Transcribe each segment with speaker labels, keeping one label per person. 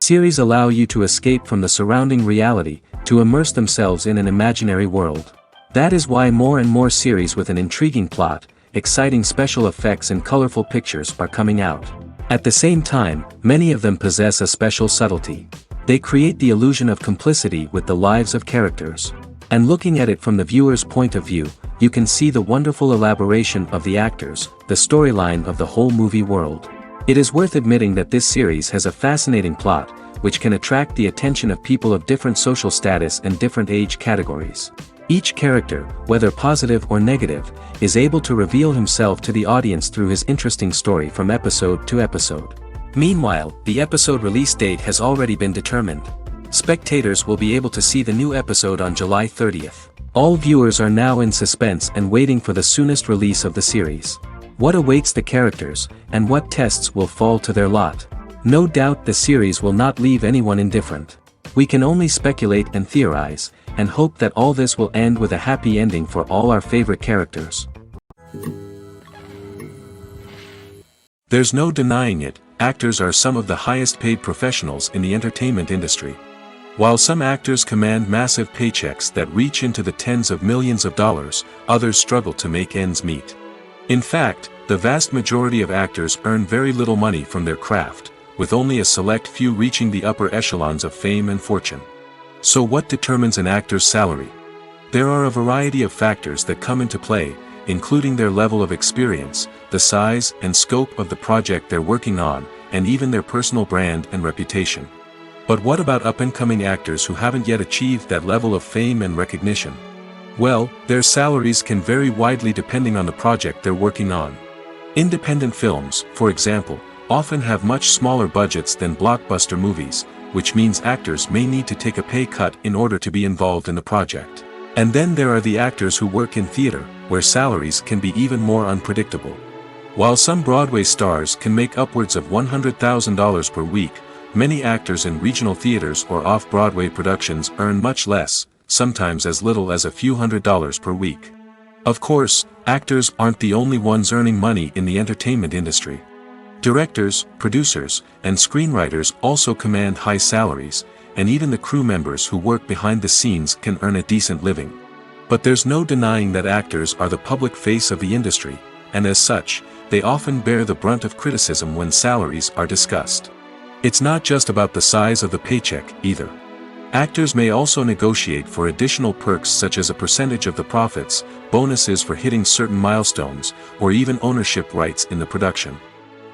Speaker 1: Series allow you to escape from the surrounding reality, to immerse themselves in an imaginary world. That is why more and more series with an intriguing plot, exciting special effects and colorful pictures are coming out. At the same time, many of them possess a special subtlety. They create the illusion of complicity with the lives of characters. And looking at it from the viewer's point of view, you can see the wonderful elaboration of the actors, the storyline of the whole movie world. It is worth admitting that this series has a fascinating plot, which can attract the attention of people of different social status and different age categories. Each character, whether positive or negative, is able to reveal himself to the audience through his interesting story from episode to episode. Meanwhile, the episode release date has already been determined. Spectators will be able to see the new episode on July 30th. All viewers are now in suspense and waiting for the soonest release of the series. What awaits the characters, and what tests will fall to their lot? No doubt the series will not leave anyone indifferent. We can only speculate and theorize, and hope that all this will end with a happy ending for all our favorite characters. There's no denying it, actors are some of the highest paid professionals in the entertainment industry. While some actors command massive paychecks that reach into the tens of millions of dollars, others struggle to make ends meet. In fact, the vast majority of actors earn very little money from their craft, with only a select few reaching the upper echelons of fame and fortune. So what determines an actor's salary? There are a variety of factors that come into play, including their level of experience, the size and scope of the project they're working on, and even their personal brand and reputation. But what about up-and-coming actors who haven't yet achieved that level of fame and recognition? Well, their salaries can vary widely depending on the project they're working on. Independent films, for example, often have much smaller budgets than blockbuster movies, which means actors may need to take a pay cut in order to be involved in the project. And then there are the actors who work in theater, where salaries can be even more unpredictable. While some Broadway stars can make upwards of $100,000 per week, many actors in regional theaters or off-Broadway productions earn much less, sometimes as little as a few $100s per week. Of course, actors aren't the only ones earning money in the entertainment industry. Directors, producers, and screenwriters also command high salaries, and even the crew members who work behind the scenes can earn a decent living. But there's no denying that actors are the public face of the industry, and as such, they often bear the brunt of criticism when salaries are discussed. It's not just about the size of the paycheck, either. Actors may also negotiate for additional perks such as a percentage of the profits, bonuses for hitting certain milestones, or even ownership rights in the production.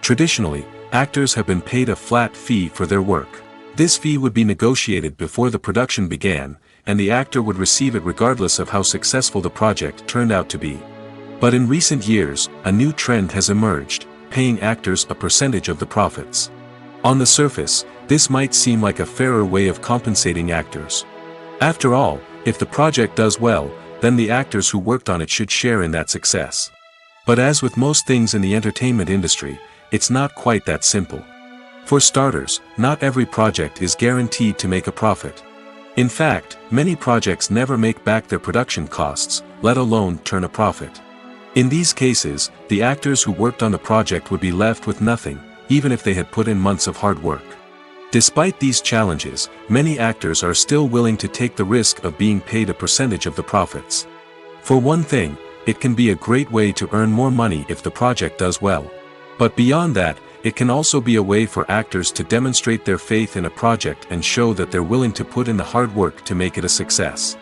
Speaker 1: Traditionally, actors have been paid a flat fee for their work. This fee would be negotiated before the production began, and the actor would receive it regardless of how successful the project turned out to be. But in recent years, a new trend has emerged, paying actors a percentage of the profits. On the surface, this might seem like a fairer way of compensating actors. After all, if the project does well, then the actors who worked on it should share in that success. But as with most things in the entertainment industry, it's not quite that simple. For starters, not every project is guaranteed to make a profit. In fact, many projects never make back their production costs, let alone turn a profit. In these cases, the actors who worked on the project would be left with nothing, even if they had put in months of hard work. Despite these challenges, many actors are still willing to take the risk of being paid a percentage of the profits. For one thing, it can be a great way to earn more money if the project does well. But beyond that, it can also be a way for actors to demonstrate their faith in a project and show that they're willing to put in the hard work to make it a success.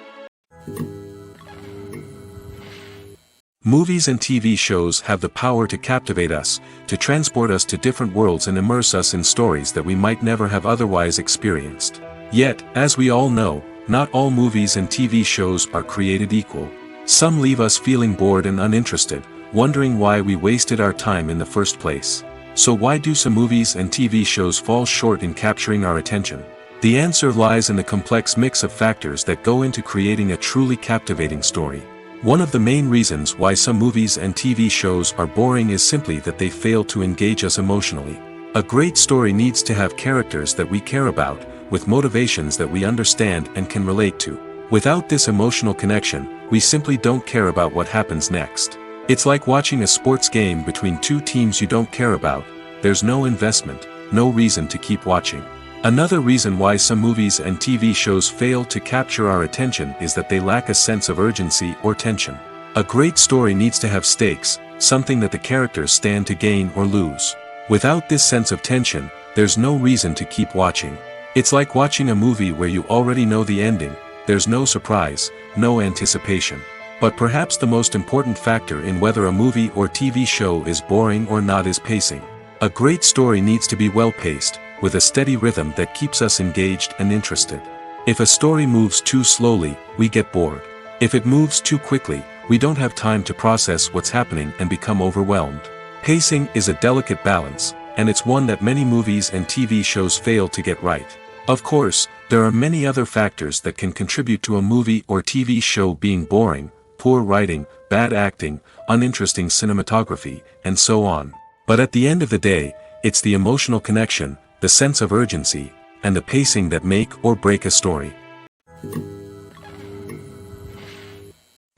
Speaker 1: Movies and TV shows have the power to captivate us, to transport us to different worlds and immerse us in stories that we might never have otherwise experienced. Yet, as we all know, not all movies and TV shows are created equal. Some leave us feeling bored and uninterested, wondering why we wasted our time in the first place. So why do some movies and TV shows fall short in capturing our attention? The answer lies in the complex mix of factors that go into creating a truly captivating story. One of the main reasons why some movies and TV shows are boring is simply that they fail to engage us emotionally. A great story needs to have characters that we care about, with motivations that we understand and can relate to. Without this emotional connection, we simply don't care about what happens next. It's like watching a sports game between two teams you don't care about. There's no investment, no reason to keep watching. Another reason why some movies and TV shows fail to capture our attention is that they lack a sense of urgency or tension. A great story needs to have stakes, something that the characters stand to gain or lose. Without this sense of tension, there's no reason to keep watching. It's like watching a movie where you already know the ending, there's no surprise, no anticipation. But perhaps the most important factor in whether a movie or TV show is boring or not is pacing. A great story needs to be well-paced, with a steady rhythm that keeps us engaged and interested. If a story moves too slowly, we get bored. If it moves too quickly, we don't have time to process what's happening and become overwhelmed. Pacing is a delicate balance, and it's one that many movies and TV shows fail to get right. Of course, there are many other factors that can contribute to a movie or TV show being boring: poor writing, bad acting, uninteresting cinematography, and so on. But at the end of the day, it's the emotional connection, the sense of urgency, and the pacing that make or break a story.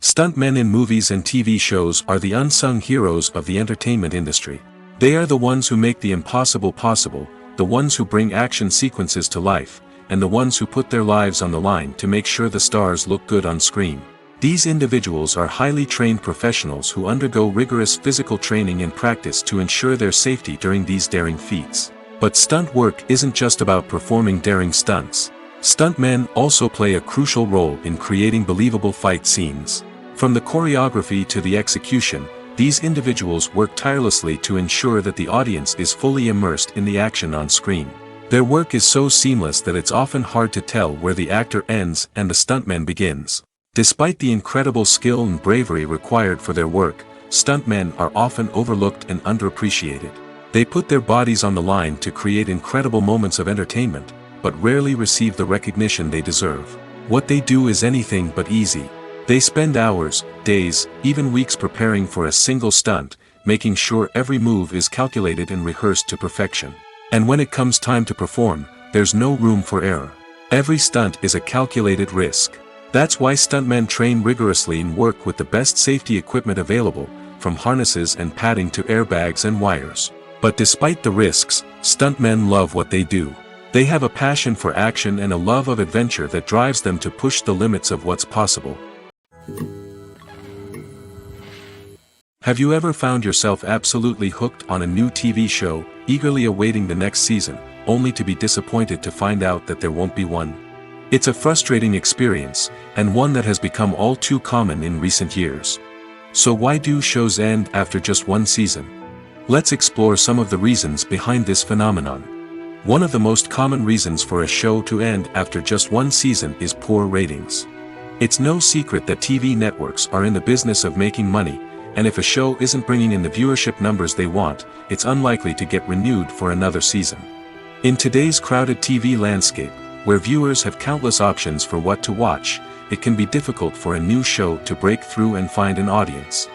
Speaker 1: Stuntmen in movies and TV shows are the unsung heroes of the entertainment industry. They are the ones who make the impossible possible, the ones who bring action sequences to life, and the ones who put their lives on the line to make sure the stars look good on screen. These individuals are highly trained professionals who undergo rigorous physical training and practice to ensure their safety during these daring feats. But stunt work isn't just about performing daring stunts. Stuntmen also play a crucial role in creating believable fight scenes. From the choreography to the execution, these individuals work tirelessly to ensure that the audience is fully immersed in the action on screen. Their work is so seamless that it's often hard to tell where the actor ends and the stuntman begins. Despite the incredible skill and bravery required for their work, stuntmen are often overlooked and underappreciated. They put their bodies on the line to create incredible moments of entertainment, but rarely receive the recognition they deserve. What they do is anything but easy. They spend hours, days, even weeks preparing for a single stunt, making sure every move is calculated and rehearsed to perfection. And when it comes time to perform, there's no room for error. Every stunt is a calculated risk. That's why stuntmen train rigorously and work with the best safety equipment available, from harnesses and padding to airbags and wires. But despite the risks, stuntmen love what they do. They have a passion for action and a love of adventure that drives them to push the limits of what's possible. Have you ever found yourself absolutely hooked on a new TV show, eagerly awaiting the next season, only to be disappointed to find out that there won't be one? It's a frustrating experience, and one that has become all too common in recent years. So why do shows end after just one season? Let's explore some of the reasons behind this phenomenon. One of the most common reasons for a show to end after just one season is poor ratings. It's no secret that TV networks are in the business of making money, and if a show isn't bringing in the viewership numbers they want, it's unlikely to get renewed for another season. In today's crowded TV landscape, where viewers have countless options for what to watch, it can be difficult for a new show to break through and find an audience.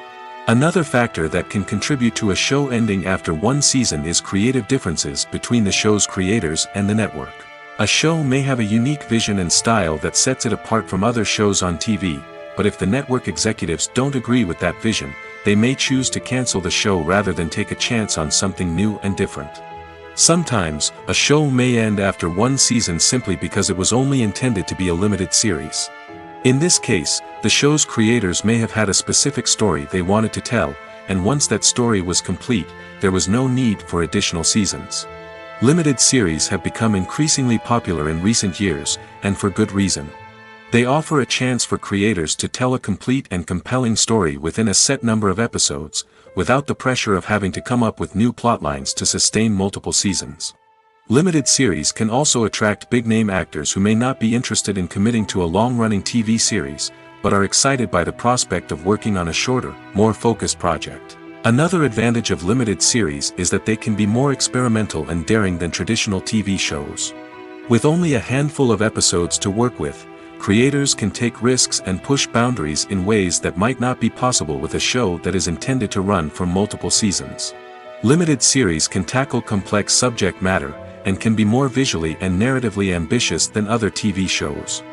Speaker 1: Another factor that can contribute to a show ending after one season is creative differences between the show's creators and the network. A show may have a unique vision and style that sets it apart from other shows on TV, but if the network executives don't agree with that vision, they may choose to cancel the show rather than take a chance on something new and different. Sometimes, a show may end after one season simply because it was only intended to be a limited series. In this case, the show's creators may have had a specific story they wanted to tell, and once that story was complete, there was no need for additional seasons. Limited series have become increasingly popular in recent years, and for good reason. They offer a chance for creators to tell a complete and compelling story within a set number of episodes, without the pressure of having to come up with new plotlines to sustain multiple seasons. Limited series can also attract big-name actors who may not be interested in committing to a long-running TV series, but are excited by the prospect of working on a shorter, more focused project. Another advantage of limited series is that they can be more experimental and daring than traditional TV shows. With only a handful of episodes to work with, creators can take risks and push boundaries in ways that might not be possible with a show that is intended to run for multiple seasons. Limited series can tackle complex subject matter, and can be more visually and narratively ambitious than other TV shows.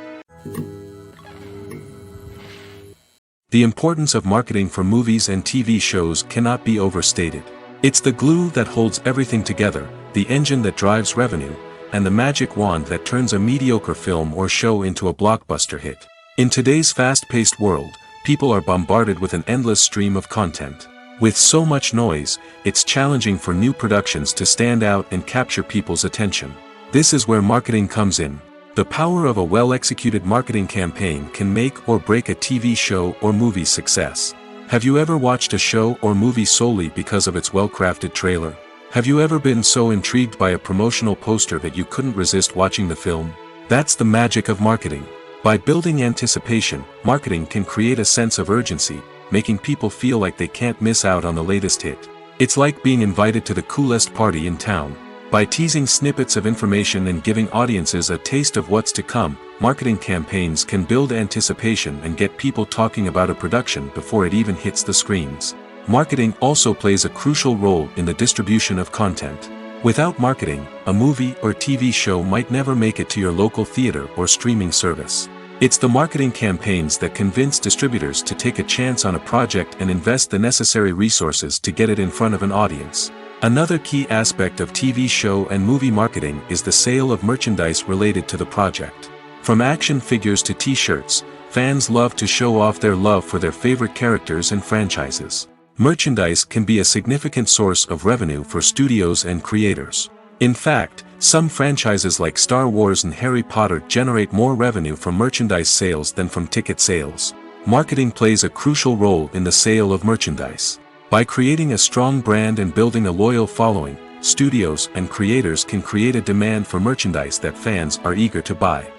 Speaker 1: The importance of marketing for movies and TV shows cannot be overstated. It's the glue that holds everything together, the engine that drives revenue, and the magic wand that turns a mediocre film or show into a blockbuster hit. In today's fast-paced world, people are bombarded with an endless stream of content. With so much noise, it's challenging for new productions to stand out and capture people's attention. This is where marketing comes in. The power of a well-executed marketing campaign can make or break a TV show or movie's success. Have you ever watched a show or movie solely because of its well-crafted trailer? Have you ever been so intrigued by a promotional poster that you couldn't resist watching the film? That's the magic of marketing. By building anticipation, marketing can create a sense of urgency, making people feel like they can't miss out on the latest hit. It's like being invited to the coolest party in town. By teasing snippets of information and giving audiences a taste of what's to come, marketing campaigns can build anticipation and get people talking about a production before it even hits the screens. Marketing also plays a crucial role in the distribution of content. Without marketing, a movie or TV show might never make it to your local theater or streaming service. It's the marketing campaigns that convince distributors to take a chance on a project and invest the necessary resources to get it in front of an audience. Another key aspect of TV show and movie marketing is the sale of merchandise related to the project. From action figures to t-shirts, fans love to show off their love for their favorite characters and franchises. Merchandise can be a significant source of revenue for studios and creators. In fact, some franchises like Star Wars and Harry Potter generate more revenue from merchandise sales than from ticket sales. Marketing plays a crucial role in the sale of merchandise. By creating a strong brand and building a loyal following, studios and creators can create a demand for merchandise that fans are eager to buy.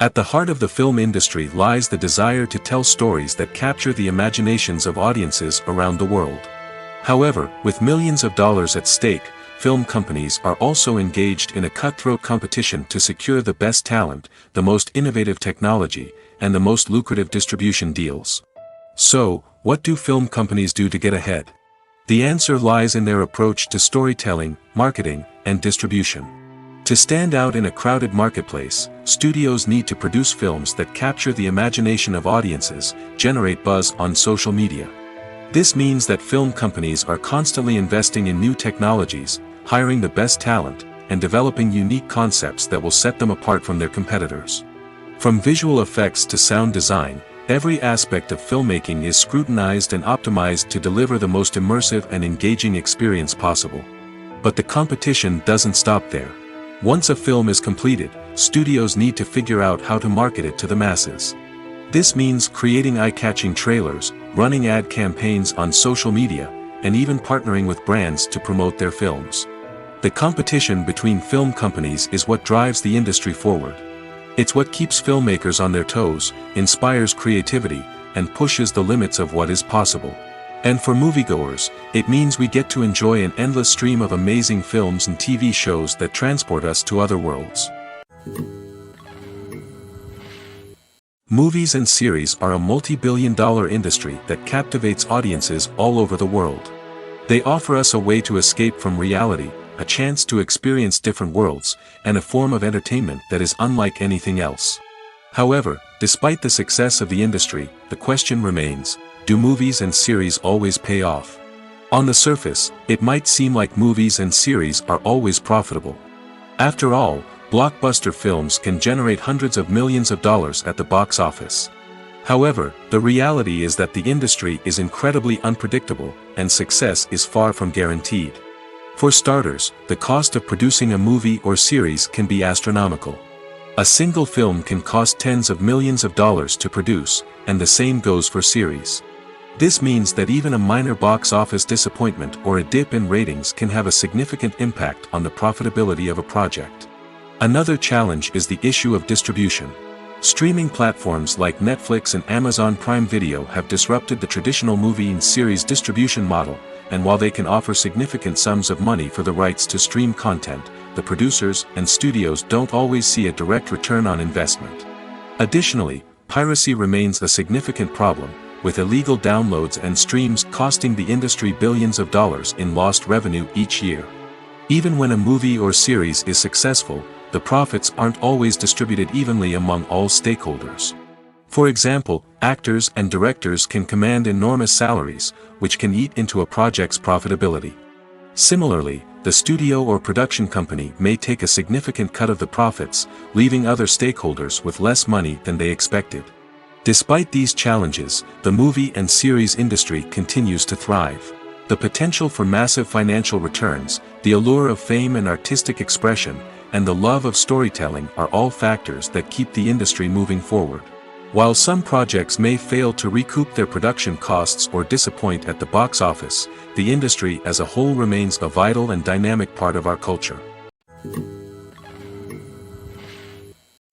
Speaker 1: At the heart of the film industry lies the desire to tell stories that capture the imaginations of audiences around the world. However, with millions of dollars at stake, film companies are also engaged in a cutthroat competition to secure the best talent, the most innovative technology, and the most lucrative distribution deals. So, what do film companies do to get ahead? The answer lies in their approach to storytelling, marketing, and distribution. To stand out in a crowded marketplace, studios need to produce films that capture the imagination of audiences, generate buzz on social media. This means that film companies are constantly investing in new technologies, hiring the best talent, and developing unique concepts that will set them apart from their competitors. From visual effects to sound design, every aspect of filmmaking is scrutinized and optimized to deliver the most immersive and engaging experience possible. But the competition doesn't stop there. Once a film is completed, studios need to figure out how to market it to the masses. This means creating eye-catching trailers, running ad campaigns on social media, and even partnering with brands to promote their films. The competition between film companies is what drives the industry forward. It's what keeps filmmakers on their toes, inspires creativity, and pushes the limits of what is possible. And for moviegoers, it means we get to enjoy an endless stream of amazing films and TV shows that transport us to other worlds. Movies and series are a multi-billion-dollar industry that captivates audiences all over the world. They offer us a way to escape from reality, a chance to experience different worlds, and a form of entertainment that is unlike anything else. However, despite the success of the industry, the question remains, do movies and series always pay off? On the surface, it might seem like movies and series are always profitable. After all, blockbuster films can generate hundreds of millions of dollars at the box office. However, the reality is that the industry is incredibly unpredictable, and success is far from guaranteed. For starters, the cost of producing a movie or series can be astronomical. A single film can cost tens of millions of dollars to produce, and the same goes for series. This means that even a minor box office disappointment or a dip in ratings can have a significant impact on the profitability of a project. Another challenge is the issue of distribution. Streaming platforms like Netflix and Amazon Prime Video have disrupted the traditional movie and series distribution model, and while they can offer significant sums of money for the rights to stream content, the producers and studios don't always see a direct return on investment. Additionally, piracy remains a significant problem, with illegal downloads and streams costing the industry billions of dollars in lost revenue each year. Even when a movie or series is successful, the profits aren't always distributed evenly among all stakeholders. For example, actors and directors can command enormous salaries, which can eat into a project's profitability. Similarly, the studio or production company may take a significant cut of the profits, leaving other stakeholders with less money than they expected. Despite these challenges, the movie and series industry continues to thrive. The potential for massive financial returns, the allure of fame and artistic expression, and the love of storytelling are all factors that keep the industry moving forward. While some projects may fail to recoup their production costs or disappoint at the box office, the industry as a whole remains a vital and dynamic part of our culture.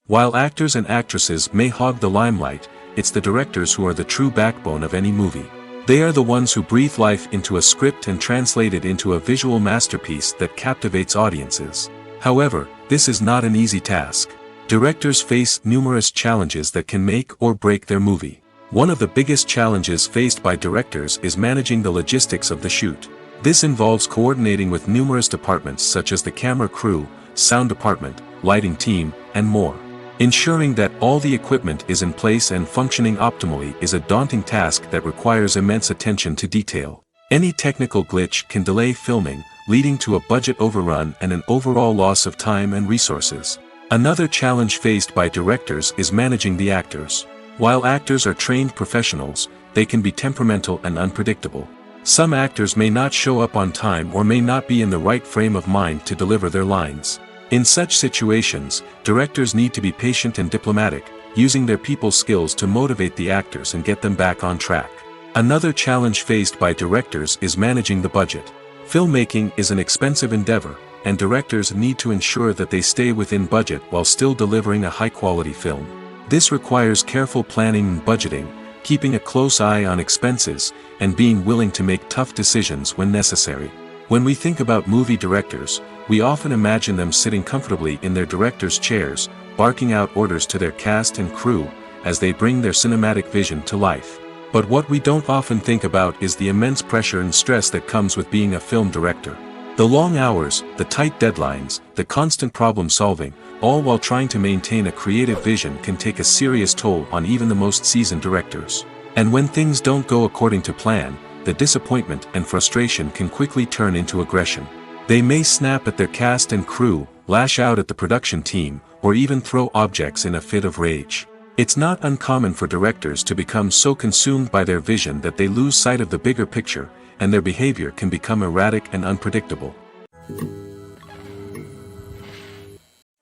Speaker 1: While actors and actresses may hog the limelight, it's the directors who are the true backbone of any movie. They are the ones who breathe life into a script and translate it into a visual masterpiece that captivates audiences. However, this is not an easy task. Directors face numerous challenges that can make or break their movie. One of the biggest challenges faced by directors is managing the logistics of the shoot. This involves coordinating with numerous departments such as the camera crew, sound department, lighting team, and more. Ensuring that all the equipment is in place and functioning optimally is a daunting task that requires immense attention to detail. Any technical glitch can delay filming, leading to a budget overrun and an overall loss of time and resources. Another challenge faced by directors is managing the actors. While actors are trained professionals, they can be temperamental and unpredictable. Some actors may not show up on time or may not be in the right frame of mind to deliver their lines. In such situations, directors need to be patient and diplomatic, using their people skills to motivate the actors and get them back on track. Another challenge faced by directors is managing the budget. Filmmaking is an expensive endeavor, and directors need to ensure that they stay within budget while still delivering a high-quality film. This requires careful planning and budgeting, keeping a close eye on expenses, and being willing to make tough decisions when necessary. When we think about movie directors, we often imagine them sitting comfortably in their director's chairs, barking out orders to their cast and crew, as they bring their cinematic vision to life. But what we don't often think about is the immense pressure and stress that comes with being a film director. The long hours, the tight deadlines, the constant problem solving, all while trying to maintain a creative vision can take a serious toll on even the most seasoned directors. And when things don't go according to plan, the disappointment and frustration can quickly turn into aggression. They may snap at their cast and crew, lash out at the production team, or even throw objects in a fit of rage. It's not uncommon for directors to become so consumed by their vision that they lose sight of the bigger picture, and their behavior can become erratic and unpredictable.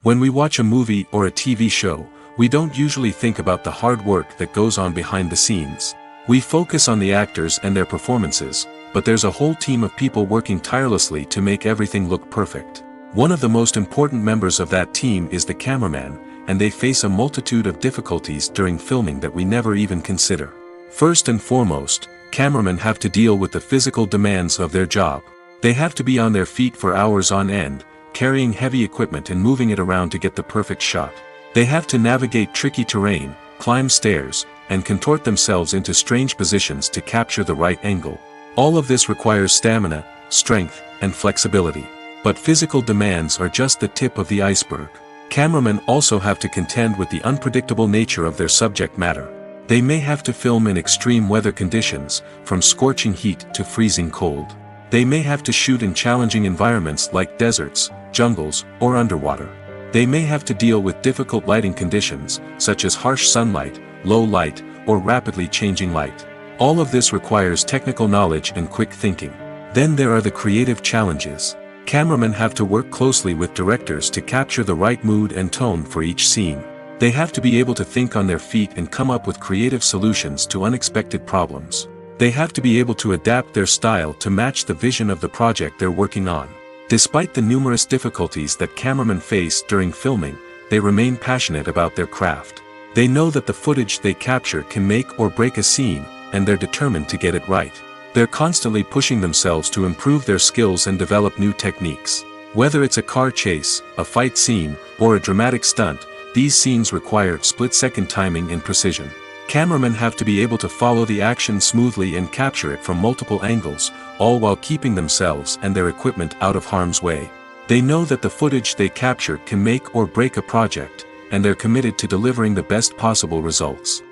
Speaker 1: When we watch a movie or a TV show, we don't usually think about the hard work that goes on behind the scenes. We focus on the actors and their performances, but there's a whole team of people working tirelessly to make everything look perfect. One of the most important members of that team is the cameraman, and they face a multitude of difficulties during filming that we never even consider. First and foremost, cameramen have to deal with the physical demands of their job. They have to be on their feet for hours on end, carrying heavy equipment and moving it around to get the perfect shot. They have to navigate tricky terrain, climb stairs, and contort themselves into strange positions to capture the right angle. All of this requires stamina, strength, and flexibility. But physical demands are just the tip of the iceberg. Cameramen also have to contend with the unpredictable nature of their subject matter. They may have to film in extreme weather conditions, from scorching heat to freezing cold. They may have to shoot in challenging environments like deserts, jungles, or underwater. They may have to deal with difficult lighting conditions, such as harsh sunlight, low light, or rapidly changing light. All of this requires technical knowledge and quick thinking. Then there are the creative challenges. Cameramen have to work closely with directors to capture the right mood and tone for each scene. They have to be able to think on their feet and come up with creative solutions to unexpected problems. They have to be able to adapt their style to match the vision of the project they're working on. Despite the numerous difficulties that cameramen face during filming, they remain passionate about their craft. They know that the footage they capture can make or break a scene, and they're determined to get it right. They're constantly pushing themselves to improve their skills and develop new techniques. Whether it's a car chase, a fight scene, or a dramatic stunt, these scenes require split-second timing and precision. Cameramen have to be able to follow the action smoothly and capture it from multiple angles, all while keeping themselves and their equipment out of harm's way. They know that the footage they capture can make or break a project, and they're committed to delivering the best possible results.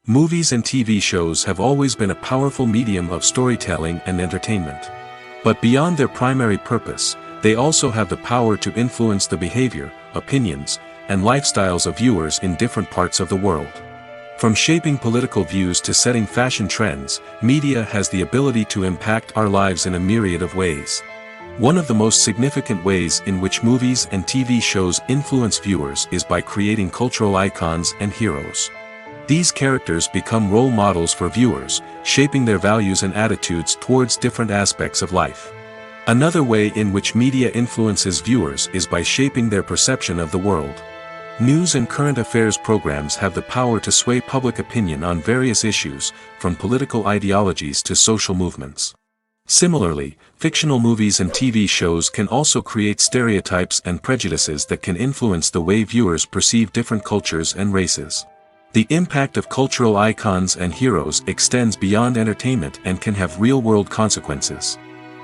Speaker 1: Movies and TV shows have always been a powerful medium of storytelling and entertainment. But beyond their primary purpose, they also have the power to influence the behavior, opinions, and lifestyles of viewers in different parts of the world. From shaping political views to setting fashion trends, media has the ability to impact our lives in a myriad of ways. One of the most significant ways in which movies and TV shows influence viewers is by creating cultural icons and heroes. These characters become role models for viewers, shaping their values and attitudes towards different aspects of life. Another way in which media influences viewers is by shaping their perception of the world. News and current affairs programs have the power to sway public opinion on various issues, from political ideologies to social movements. Similarly, fictional movies and TV shows can also create stereotypes and prejudices that can influence the way viewers perceive different cultures and races. The impact of cultural icons and heroes extends beyond entertainment and can have real-world consequences.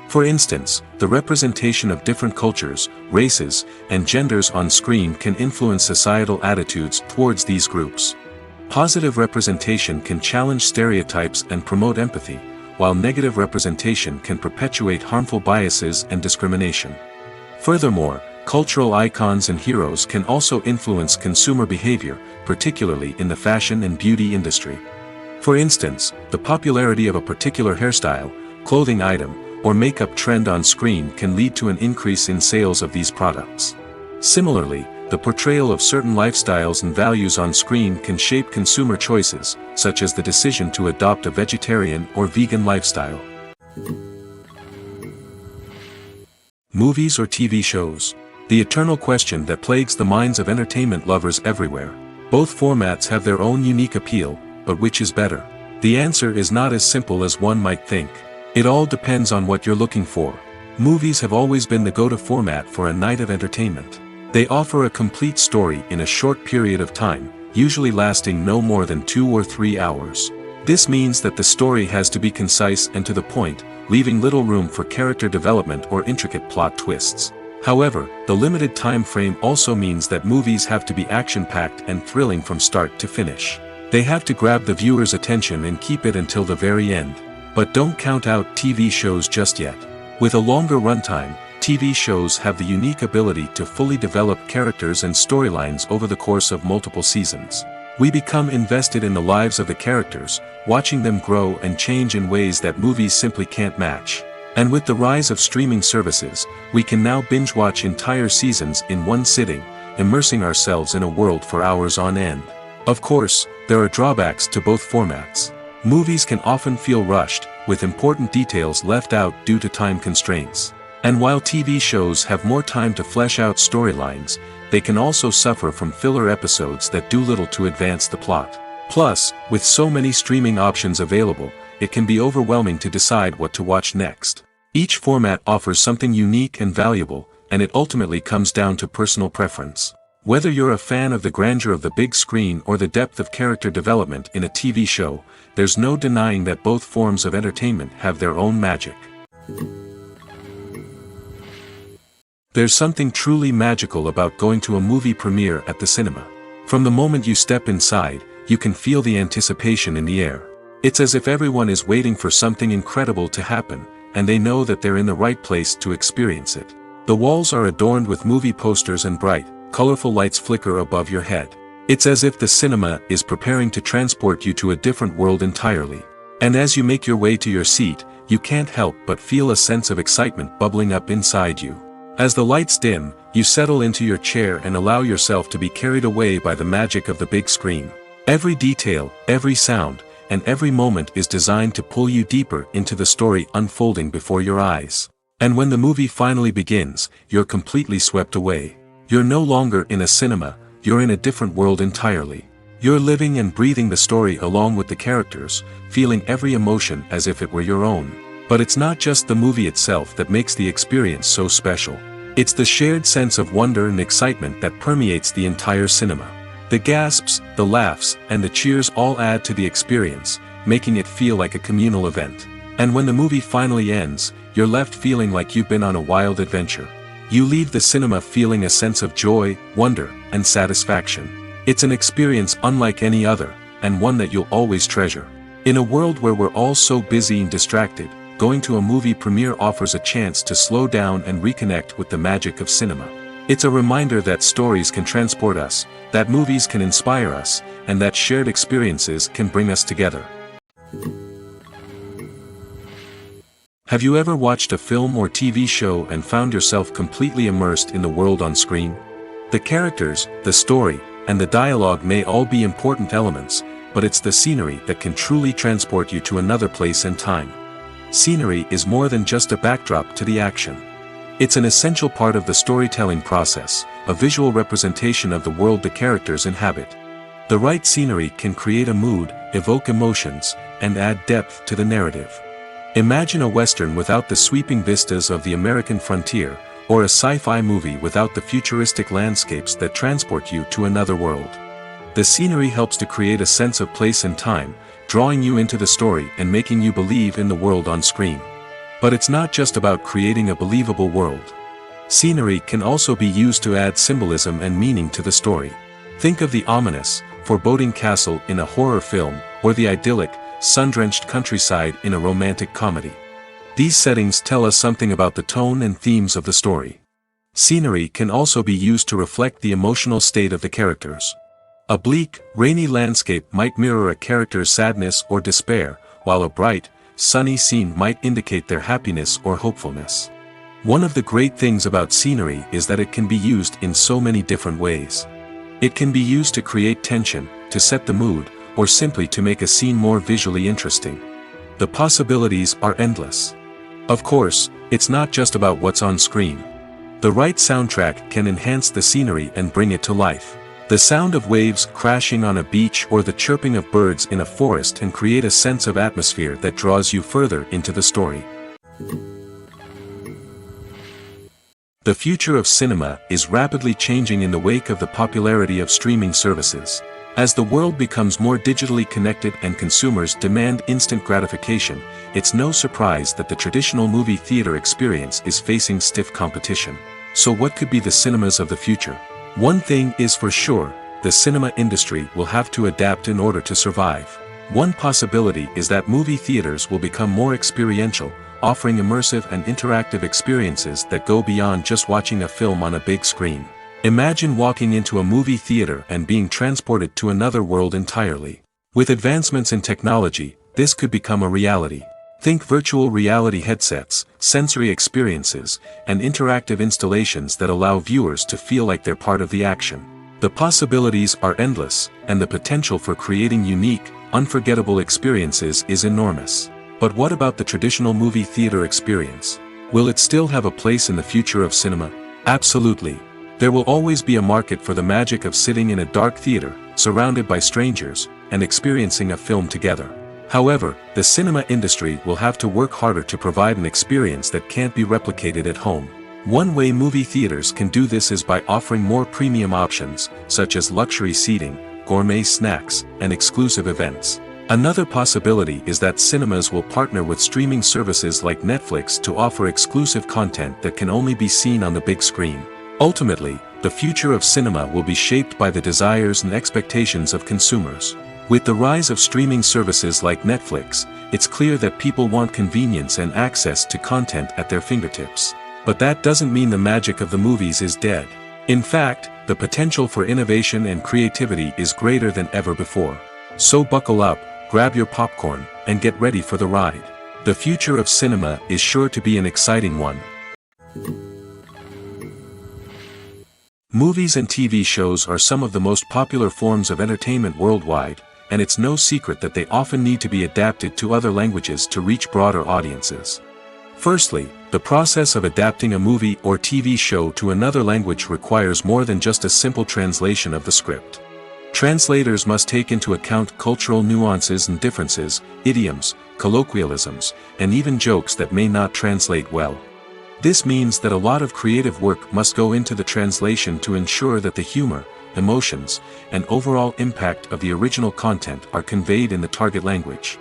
Speaker 1: For instance, the representation of different cultures, races, and genders on screen can influence societal attitudes towards these groups. Positive representation can challenge stereotypes and promote empathy, while negative representation can perpetuate harmful biases and discrimination. Furthermore, cultural icons and heroes can also influence consumer behavior, particularly in the fashion and beauty industry. For instance, the popularity of a particular hairstyle, clothing item, or makeup trend on screen can lead to an increase in sales of these products. Similarly, the portrayal of certain lifestyles and values on screen can shape consumer choices, such as the decision to adopt a vegetarian or vegan lifestyle. Movies or TV shows? The eternal question that plagues the minds of entertainment lovers everywhere. Both formats have their own unique appeal, but which is better? The answer is not as simple as one might think. It all depends on what you're looking for. Movies have always been the go-to format for a night of entertainment. They offer a complete story in a short period of time, usually lasting no more than 2 or 3 hours. This means that the story has to be concise and to the point, leaving little room for character development or intricate plot twists. However, the limited time frame also means that movies have to be action-packed and thrilling from start to finish. They have to grab the viewer's attention and keep it until the very end. But don't count out TV shows just yet. With a longer runtime, TV shows have the unique ability to fully develop characters and storylines over the course of multiple seasons. We become invested in the lives of the characters, watching them grow and change in ways that movies simply can't match. And with the rise of streaming services, we can now binge-watch entire seasons in one sitting, immersing ourselves in a world for hours on end. Of course, there are drawbacks to both formats. Movies can often feel rushed, with important details left out due to time constraints. And while TV shows have more time to flesh out storylines, they can also suffer from filler episodes that do little to advance the plot. Plus, with so many streaming options available, it can be overwhelming to decide what to watch next. Each format offers something unique and valuable, and it ultimately comes down to personal preference. Whether you're a fan of the grandeur of the big screen or the depth of character development in a TV show, there's no denying that both forms of entertainment have their own magic. There's something truly magical about going to a movie premiere at the cinema. From the moment you step inside, you can feel the anticipation in the air. It's as if everyone is waiting for something incredible to happen, and they know that they're in the right place to experience it. The walls are adorned with movie posters and bright, colorful lights flicker above your head. It's as if the cinema is preparing to transport you to a different world entirely. And as you make your way to your seat, you can't help but feel a sense of excitement bubbling up inside you. As the lights dim, you settle into your chair and allow yourself to be carried away by the magic of the big screen. Every detail, every sound, and every moment is designed to pull you deeper into the story unfolding before your eyes. And when the movie finally begins, you're completely swept away. You're no longer in a cinema, you're in a different world entirely. You're living and breathing the story along with the characters, feeling every emotion as if it were your own. But it's not just the movie itself that makes the experience so special. It's the shared sense of wonder and excitement that permeates the entire cinema. The gasps, the laughs, and the cheers all add to the experience, making it feel like a communal event. And when the movie finally ends, you're left feeling like you've been on a wild adventure. You leave the cinema feeling a sense of joy, wonder, and satisfaction. It's an experience unlike any other, and one that you'll always treasure. In a world where we're all so busy and distracted, going to a movie premiere offers a chance to slow down and reconnect with the magic of cinema. It's a reminder that stories can transport us, that movies can inspire us, and that shared experiences can bring us together. Have you ever watched a film or TV show and found yourself completely immersed in the world on screen? The characters, the story, and the dialogue may all be important elements, but it's the scenery that can truly transport you to another place and time. Scenery is more than just a backdrop to the action. It's an essential part of the storytelling process, a visual representation of the world the characters inhabit. The right scenery can create a mood, evoke emotions, and add depth to the narrative. Imagine a Western without the sweeping vistas of the American frontier, or a sci-fi movie without the futuristic landscapes that transport you to another world. The scenery helps to create a sense of place and time, drawing you into the story and making you believe in the world on screen. But it's not just about creating a believable world. Scenery can also be used to add symbolism and meaning to the story. Think of the ominous, foreboding castle in a horror film, or the idyllic, sun-drenched countryside in a romantic comedy. These settings tell us something about the tone and themes of the story. Scenery can also be used to reflect the emotional state of the characters. A bleak, rainy landscape might mirror a character's sadness or despair, while a bright, sunny scene might indicate their happiness or hopefulness. One of the great things about scenery is that it can be used in so many different ways. It can be used to create tension, to set the mood, or simply to make a scene more visually interesting. The possibilities are endless. Of course, it's not just about what's on screen. The right soundtrack can enhance the scenery and bring it to life. The sound of waves crashing on a beach or the chirping of birds in a forest can create a sense of atmosphere that draws you further into the story. The future of cinema is rapidly changing in the wake of the popularity of streaming services. As the world becomes more digitally connected and consumers demand instant gratification, it's no surprise that the traditional movie theater experience is facing stiff competition. So what could be the cinemas of the future? One thing is for sure, the cinema industry will have to adapt in order to survive. One possibility is that movie theaters will become more experiential, offering immersive and interactive experiences that go beyond just watching a film on a big screen. Imagine walking into a movie theater and being transported to another world entirely. With advancements in technology, this could become a reality. Think virtual reality headsets, sensory experiences, and interactive installations that allow viewers to feel like they're part of the action. The possibilities are endless, and the potential for creating unique, unforgettable experiences is enormous. But what about the traditional movie theater experience? Will it still have a place in the future of cinema? Absolutely. There will always be a market for the magic of sitting in a dark theater, surrounded by strangers, and experiencing a film together. However, the cinema industry will have to work harder to provide an experience that can't be replicated at home. One way movie theaters can do this is by offering more premium options, such as luxury seating, gourmet snacks, and exclusive events. Another possibility is that cinemas will partner with streaming services like Netflix to offer exclusive content that can only be seen on the big screen. Ultimately, the future of cinema will be shaped by the desires and expectations of consumers. With the rise of streaming services like Netflix, it's clear that people want convenience and access to content at their fingertips. But that doesn't mean the magic of the movies is dead. In fact, the potential for innovation and creativity is greater than ever before. So buckle up, grab your popcorn, and get ready for the ride. The future of cinema is sure to be an exciting one. Movies and TV shows are some of the most popular forms of entertainment worldwide, and it's no secret that they often need to be adapted to other languages to reach broader audiences. Firstly, the process of adapting a movie or TV show to another language requires more than just a simple translation of the script. Translators must take into account cultural nuances and differences, idioms, colloquialisms, and even jokes that may not translate well. This means that a lot of creative work must go into the translation to ensure that the humor, emotions, and overall impact of the original content are conveyed in the target language.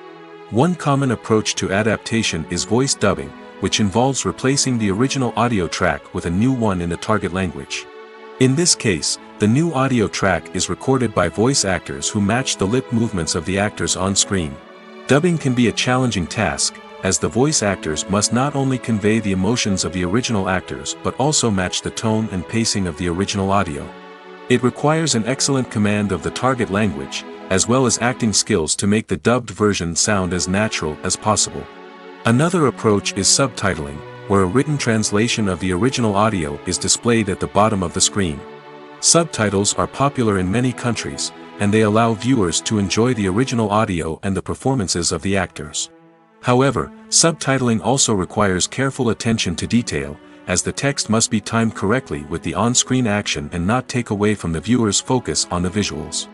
Speaker 1: One common approach to adaptation is voice dubbing, which involves replacing the original audio track with a new one in the target language. In this case, The new audio track is recorded by voice actors who match the lip movements of the actors on screen. Dubbing can be a challenging task, as the voice actors must not only convey the emotions of the original actors but also match the tone and pacing of the original audio. It requires an excellent command of the target language, as well as acting skills to make the dubbed version sound as natural as possible. Another approach is subtitling, where a written translation of the original audio is displayed at the bottom of the screen. Subtitles are popular in many countries, and they allow viewers to enjoy the original audio and the performances of the actors. However, subtitling also requires careful attention to detail, as the text must be timed correctly with the on-screen action and not take away from the viewer's focus on the visuals.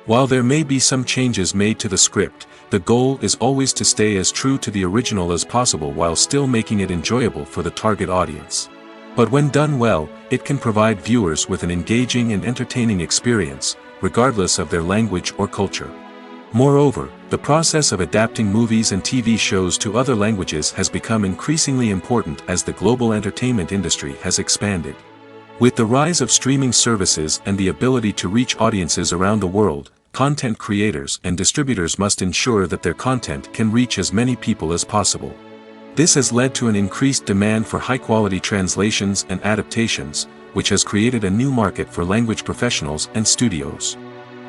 Speaker 1: While there may be some changes made to the script, the goal is always to stay as true to the original as possible while still making it enjoyable for the target audience. But when done well, it can provide viewers with an engaging and entertaining experience, regardless of their language or culture. Moreover, the process of adapting movies and TV shows to other languages has become increasingly important as the global entertainment industry has expanded. With the rise of streaming services and the ability to reach audiences around the world, content creators and distributors must ensure that their content can reach as many people as possible. This has led to an increased demand for high-quality translations and adaptations, which has created a new market for language professionals and studios.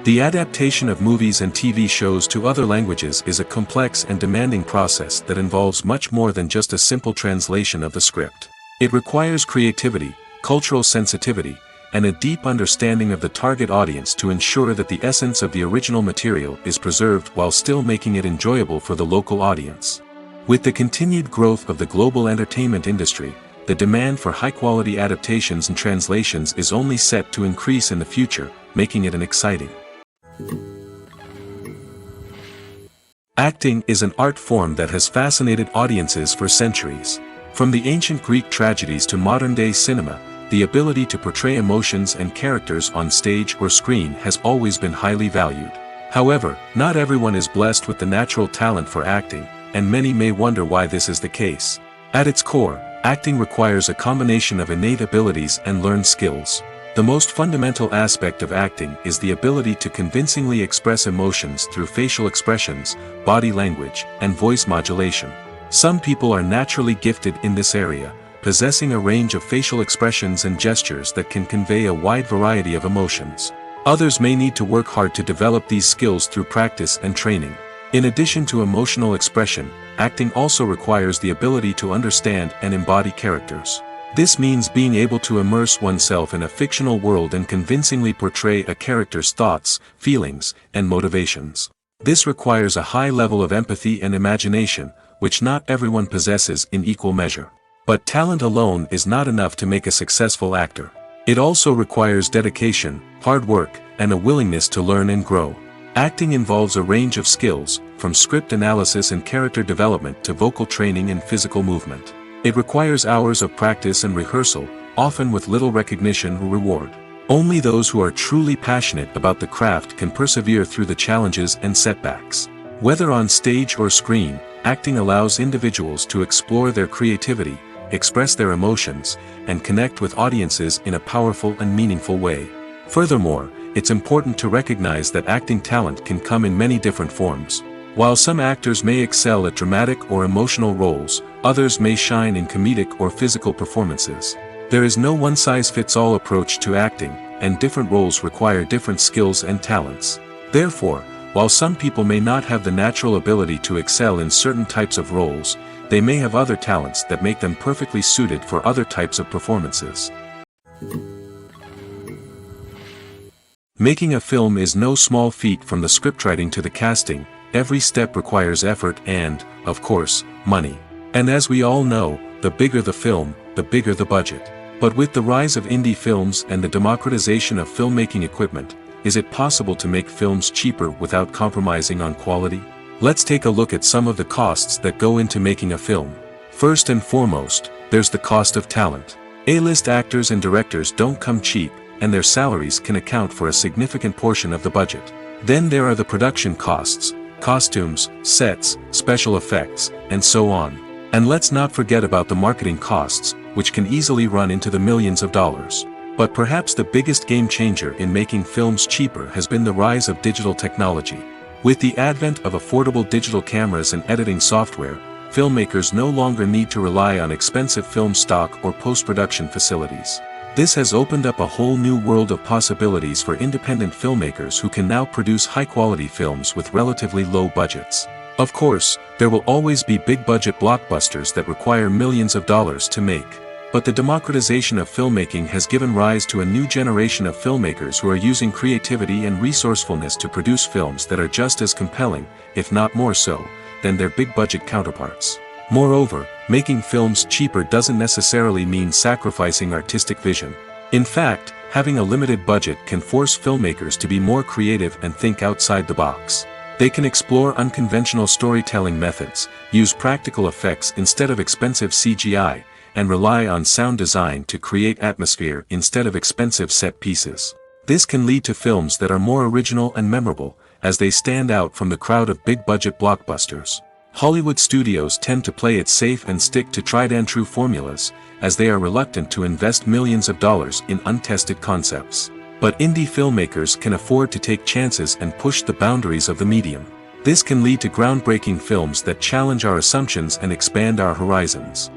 Speaker 1: The adaptation of movies and TV shows to other languages is a complex and demanding process that involves much more than just a simple translation of the script. It requires creativity, cultural sensitivity, and a deep understanding of the target audience to ensure that the essence of the original material is preserved while still making it enjoyable for the local audience. With the continued growth of the global entertainment industry, the demand for high-quality adaptations and translations is only set to increase in the future, making it exciting. Acting is an art form that has fascinated audiences for centuries. From the ancient Greek tragedies to modern-day cinema, the ability to portray emotions and characters on stage or screen has always been highly valued. However, not everyone is blessed with the natural talent for acting, and many may wonder why this is the case. At its core, acting requires a combination of innate abilities and learned skills. The most fundamental aspect of acting is the ability to convincingly express emotions through facial expressions, body language, and voice modulation. Some people are naturally gifted in this area, possessing a range of facial expressions and gestures that can convey a wide variety of emotions. Others may need to work hard to develop these skills through practice and training. In addition to emotional expression, acting also requires the ability to understand and embody characters. This means being able to immerse oneself in a fictional world and convincingly portray a character's thoughts, feelings, and motivations. This requires a high level of empathy and imagination, which not everyone possesses in equal measure. But talent alone is not enough to make a successful actor. It also requires dedication, hard work, and a willingness to learn and grow. Acting involves a range of skills, from script analysis and character development to vocal training and physical movement. It requires hours of practice and rehearsal, often with little recognition or reward. Only those who are truly passionate about the craft can persevere through the challenges and setbacks. Whether on stage or screen, acting allows individuals to explore their creativity, express their emotions, and connect with audiences in a powerful and meaningful way. Furthermore, it's important to recognize that acting talent can come in many different forms. While some actors may excel at dramatic or emotional roles, others may shine in comedic or physical performances. There is no one-size-fits-all approach to acting, and different roles require different skills and talents. Therefore, while some people may not have the natural ability to excel in certain types of roles, they may have other talents that make them perfectly suited for other types of performances. Making a film is no small feat. From the scriptwriting to the casting, every step requires effort and, of course, money. And as we all know, the bigger the film, the bigger the budget. But with the rise of indie films and the democratization of filmmaking equipment, is it possible to make films cheaper without compromising on quality? Let's take a look at some of the costs that go into making a film. First and foremost, there's the cost of talent. A-list actors and directors don't come cheap, and their salaries can account for a significant portion of the budget. Then there are the production costs, costumes, sets, special effects, and so on. And let's not forget about the marketing costs, which can easily run into the millions of dollars. But perhaps the biggest game changer in making films cheaper has been the rise of digital technology. With the advent of affordable digital cameras and editing software, filmmakers no longer need to rely on expensive film stock or post-production facilities. This has opened up a whole new world of possibilities for independent filmmakers who can now produce high-quality films with relatively low budgets. Of course, there will always be big-budget blockbusters that require millions of dollars to make. But the democratization of filmmaking has given rise to a new generation of filmmakers who are using creativity and resourcefulness to produce films that are just as compelling, if not more so, than their big-budget counterparts. Moreover, making films cheaper doesn't necessarily mean sacrificing artistic vision. In fact, having a limited budget can force filmmakers to be more creative and think outside the box. They can explore unconventional storytelling methods, use practical effects instead of expensive CGI, and rely on sound design to create atmosphere instead of expensive set pieces. This can lead to films that are more original and memorable, as they stand out from the crowd of big-budget blockbusters. Hollywood studios tend to play it safe and stick to tried-and-true formulas, as they are reluctant to invest millions of dollars in untested concepts. But indie filmmakers can afford to take chances and push the boundaries of the medium. This can lead to groundbreaking films that challenge our assumptions and expand our horizons.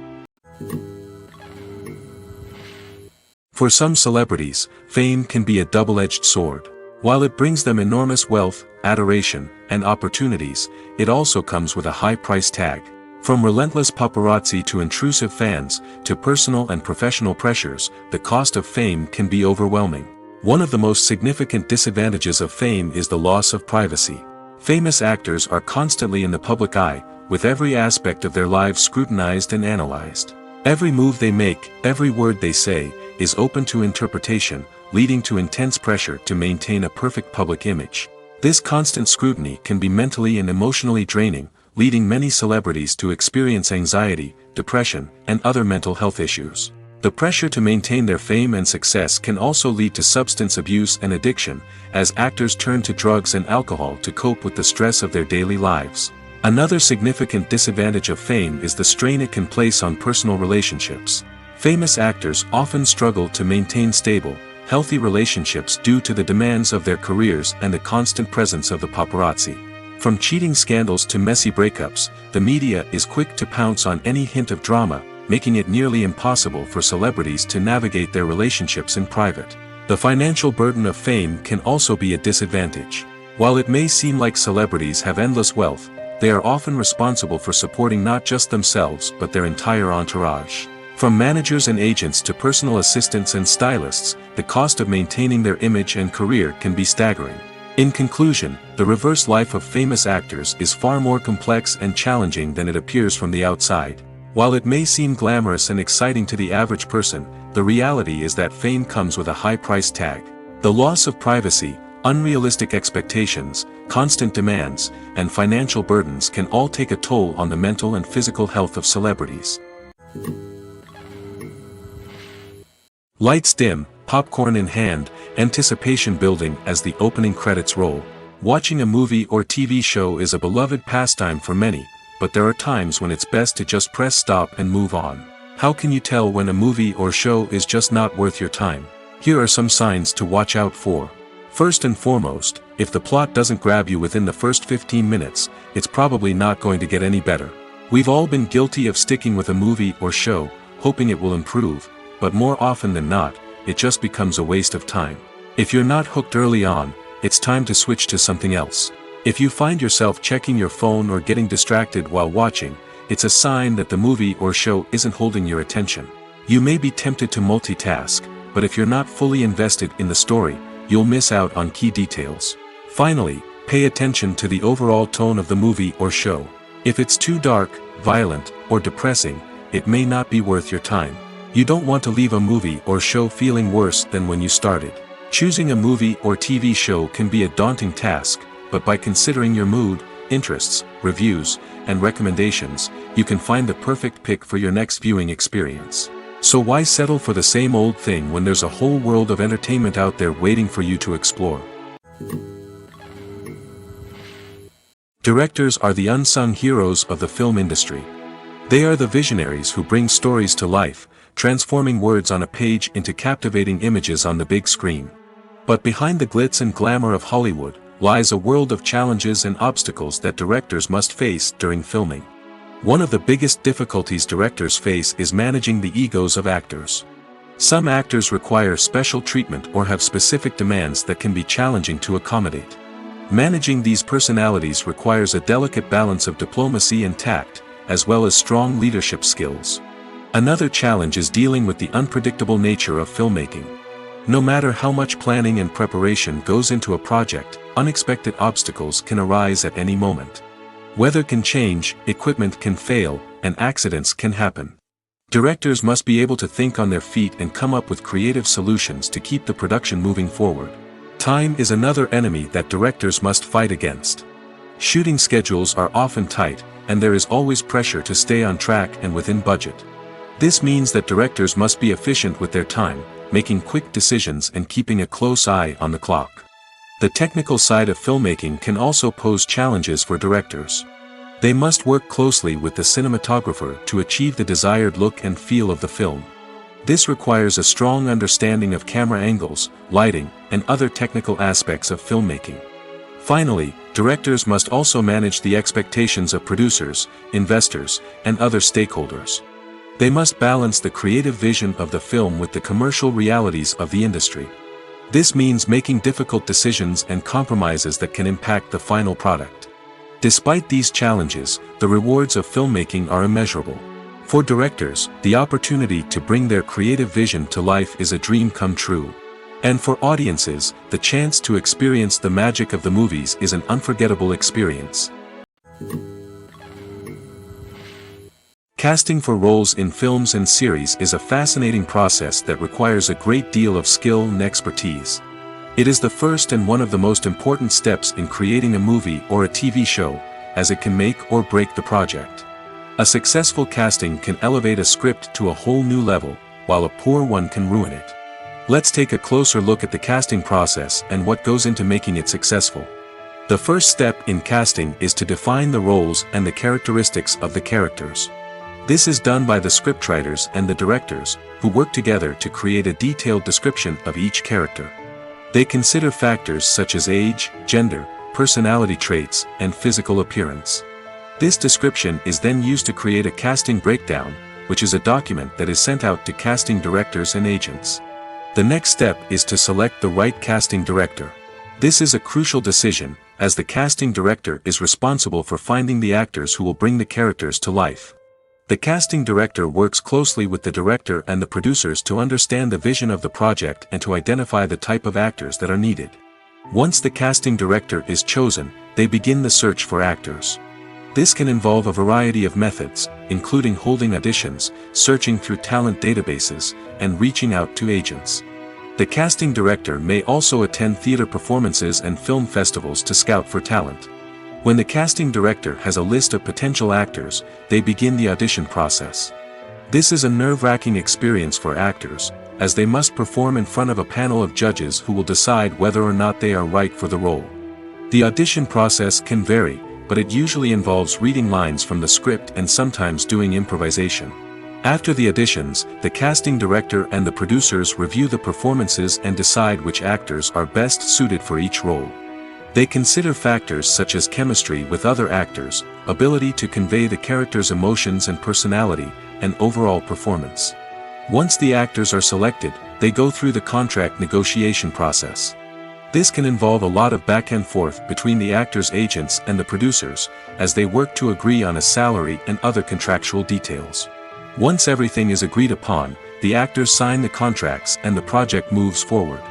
Speaker 1: For some celebrities, fame can be a double-edged sword. While it brings them enormous wealth, adoration, and opportunities, it also comes with a high price tag. From relentless paparazzi to intrusive fans, to personal and professional pressures, the cost of fame can be overwhelming. One of the most significant disadvantages of fame is the loss of privacy. Famous actors are constantly in the public eye, with every aspect of their lives scrutinized and analyzed. Every move they make, every word they say, is open to interpretation, leading to intense pressure to maintain a perfect public image. This constant scrutiny can be mentally and emotionally draining, leading many celebrities to experience anxiety, depression, and other mental health issues. The pressure to maintain their fame and success can also lead to substance abuse and addiction, as actors turn to drugs and alcohol to cope with the stress of their daily lives. Another significant disadvantage of fame is the strain it can place on personal relationships. Famous actors often struggle to maintain stable, healthy relationships due to the demands of their careers and the constant presence of the paparazzi. From cheating scandals to messy breakups, the media is quick to pounce on any hint of drama, making it nearly impossible for celebrities to navigate their relationships in private. The financial burden of fame can also be a disadvantage. While it may seem like celebrities have endless wealth, they are often responsible for supporting not just themselves but their entire entourage. From managers and agents to personal assistants and stylists, the cost of maintaining their image and career can be staggering. In conclusion, the reverse life of famous actors is far more complex and challenging than it appears from the outside. While it may seem glamorous and exciting to the average person, the reality is that fame comes with a high price tag. The loss of privacy, unrealistic expectations, constant demands, and financial burdens can all take a toll on the mental and physical health of celebrities. Lights dim, popcorn in hand, anticipation building as the opening credits roll. Watching a movie or TV show is a beloved pastime for many, but there are times when it's best to just press stop and move on. How can you tell when a movie or show is just not worth your time? Here are some signs to watch out for. First and foremost, if the plot doesn't grab you within the first 15 minutes, it's probably not going to get any better. We've all been guilty of sticking with a movie or show, hoping it will improve, but more often than not, it just becomes a waste of time. If you're not hooked early on, it's time to switch to something else. If you find yourself checking your phone or getting distracted while watching, it's a sign that the movie or show isn't holding your attention. You may be tempted to multitask, but if you're not fully invested in the story, you'll miss out on key details. Finally, pay attention to the overall tone of the movie or show. If it's too dark, violent, or depressing, it may not be worth your time. You don't want to leave a movie or show feeling worse than when you started. Choosing a movie or TV show can be a daunting task, but by considering your mood, interests, reviews, and recommendations, you can find the perfect pick for your next viewing experience. So why settle for the same old thing when there's a whole world of entertainment out there waiting for you to explore? Directors are the unsung heroes of the film industry. They are the visionaries who bring stories to life, transforming words on a page into captivating images on the big screen. But behind the glitz and glamour of Hollywood lies a world of challenges and obstacles that directors must face during filming. One of the biggest difficulties directors face is managing the egos of actors. Some actors require special treatment or have specific demands that can be challenging to accommodate. Managing these personalities requires a delicate balance of diplomacy and tact, as well as strong leadership skills. Another challenge is dealing with the unpredictable nature of filmmaking. No matter how much planning and preparation goes into a project, unexpected obstacles can arise at any moment. Weather can change, equipment can fail, and accidents can happen. Directors must be able to think on their feet and come up with creative solutions to keep the production moving forward. Time is another enemy that directors must fight against. Shooting schedules are often tight, and there is always pressure to stay on track and within budget. This means that directors must be efficient with their time, making quick decisions and keeping a close eye on the clock. The technical side of filmmaking can also pose challenges for directors. They must work closely with the cinematographer to achieve the desired look and feel of the film. This requires a strong understanding of camera angles, lighting, and other technical aspects of filmmaking. Finally, directors must also manage the expectations of producers, investors, and other stakeholders. They must balance the creative vision of the film with the commercial realities of the industry. This means making difficult decisions and compromises that can impact the final product. Despite these challenges, the rewards of filmmaking are immeasurable. For directors, the opportunity to bring their creative vision to life is a dream come true. And for audiences, the chance to experience the magic of the movies is an unforgettable experience. Casting for roles in films and series is a fascinating process that requires a great deal of skill and expertise. It is the first and one of the most important steps in creating a movie or a TV show, as it can make or break the project. A successful casting can elevate a script to a whole new level, while a poor one can ruin it. Let's take a closer look at the casting process and what goes into making it successful. The first step in casting is to define the roles and the characteristics of the characters. This is done by the scriptwriters and the directors, who work together to create a detailed description of each character. They consider factors such as age, gender, personality traits, and physical appearance. This description is then used to create a casting breakdown, which is a document that is sent out to casting directors and agents. The next step is to select the right casting director. This is a crucial decision, as the casting director is responsible for finding the actors who will bring the characters to life. The casting director works closely with the director and the producers to understand the vision of the project and to identify the type of actors that are needed. Once the casting director is chosen, they begin the search for actors. This can involve a variety of methods, including holding auditions, searching through talent databases, and reaching out to agents. The casting director may also attend theater performances and film festivals to scout for talent. When the casting director has a list of potential actors, they begin the audition process. This is a nerve-wracking experience for actors, as they must perform in front of a panel of judges who will decide whether or not they are right for the role. The audition process can vary, but it usually involves reading lines from the script and sometimes doing improvisation. After the auditions, the casting director and the producers review the performances and decide which actors are best suited for each role. They consider factors such as chemistry with other actors, ability to convey the character's emotions and personality, and overall performance. Once the actors are selected, they go through the contract negotiation process. This can involve a lot of back and forth between the actors' agents and the producers, as they work to agree on a salary and other contractual details. Once everything is agreed upon, the actors sign the contracts and the project moves forward.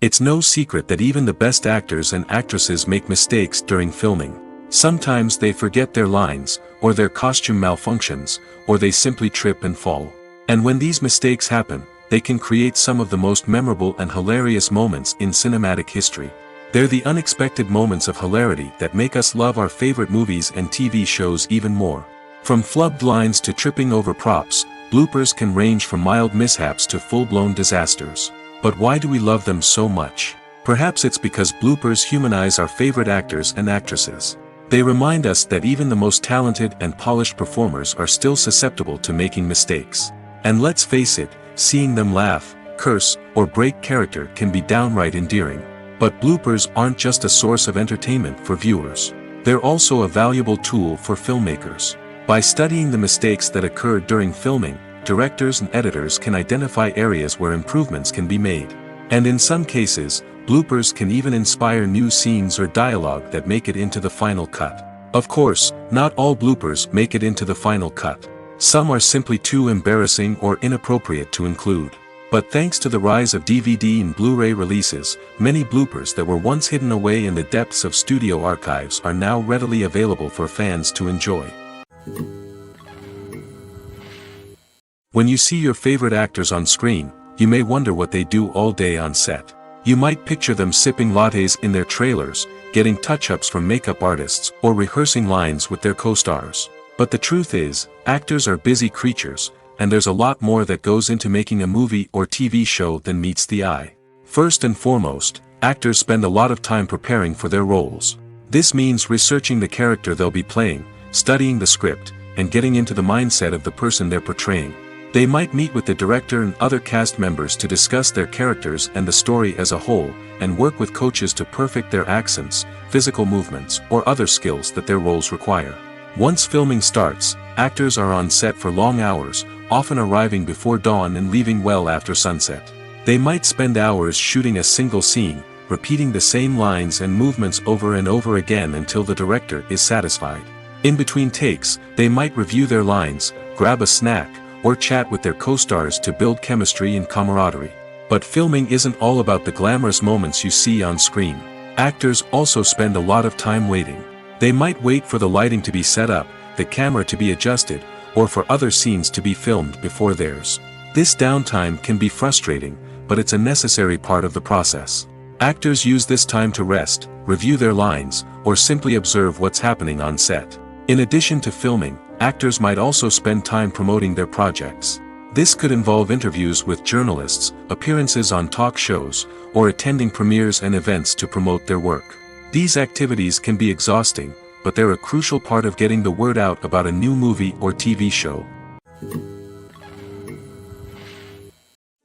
Speaker 1: It's no secret that even the best actors and actresses make mistakes during filming. Sometimes they forget their lines, or their costume malfunctions, or they simply trip and fall. And when these mistakes happen, they can create some of the most memorable and hilarious moments in cinematic history. They're the unexpected moments of hilarity that make us love our favorite movies and TV shows even more. From flubbed lines to tripping over props, bloopers can range from mild mishaps to full-blown disasters. But why do we love them so much? Perhaps it's because bloopers humanize our favorite actors and actresses. They remind us that even the most talented and polished performers are still susceptible to making mistakes. And let's face it, seeing them laugh, curse, or break character can be downright endearing. But bloopers aren't just a source of entertainment for viewers. They're also a valuable tool for filmmakers. By studying the mistakes that occur during filming, directors and editors can identify areas where improvements can be made. And in some cases, bloopers can even inspire new scenes or dialogue that make it into the final cut. Of course, not all bloopers make it into the final cut. Some are simply too embarrassing or inappropriate to include. But thanks to the rise of DVD and Blu-ray releases, many bloopers that were once hidden away in the depths of studio archives are now readily available for fans to enjoy. When you see your favorite actors on screen, you may wonder what they do all day on set. You might picture them sipping lattes in their trailers, getting touch-ups from makeup artists, or rehearsing lines with their co-stars. But the truth is, actors are busy creatures, and there's a lot more that goes into making a movie or TV show than meets the eye. First and foremost, actors spend a lot of time preparing for their roles. This means researching the character they'll be playing, studying the script, and getting into the mindset of the person they're portraying. They might meet with the director and other cast members to discuss their characters and the story as a whole, and work with coaches to perfect their accents, physical movements, or other skills that their roles require. Once filming starts, actors are on set for long hours, often arriving before dawn and leaving well after sunset. They might spend hours shooting a single scene, repeating the same lines and movements over and over again until the director is satisfied. In between takes, they might review their lines, grab a snack, or chat with their co-stars to build chemistry and camaraderie. But filming isn't all about the glamorous moments you see on screen. Actors also spend a lot of time waiting. They might wait for the lighting to be set up, the camera to be adjusted, or for other scenes to be filmed before theirs. This downtime can be frustrating, but it's a necessary part of the process. Actors use this time to rest, review their lines, or simply observe what's happening on set. In addition to filming, actors might also spend time promoting their projects. This could involve interviews with journalists, appearances on talk shows, or attending premieres and events to promote their work. These activities can be exhausting, but they're a crucial part of getting the word out about a new movie or TV show.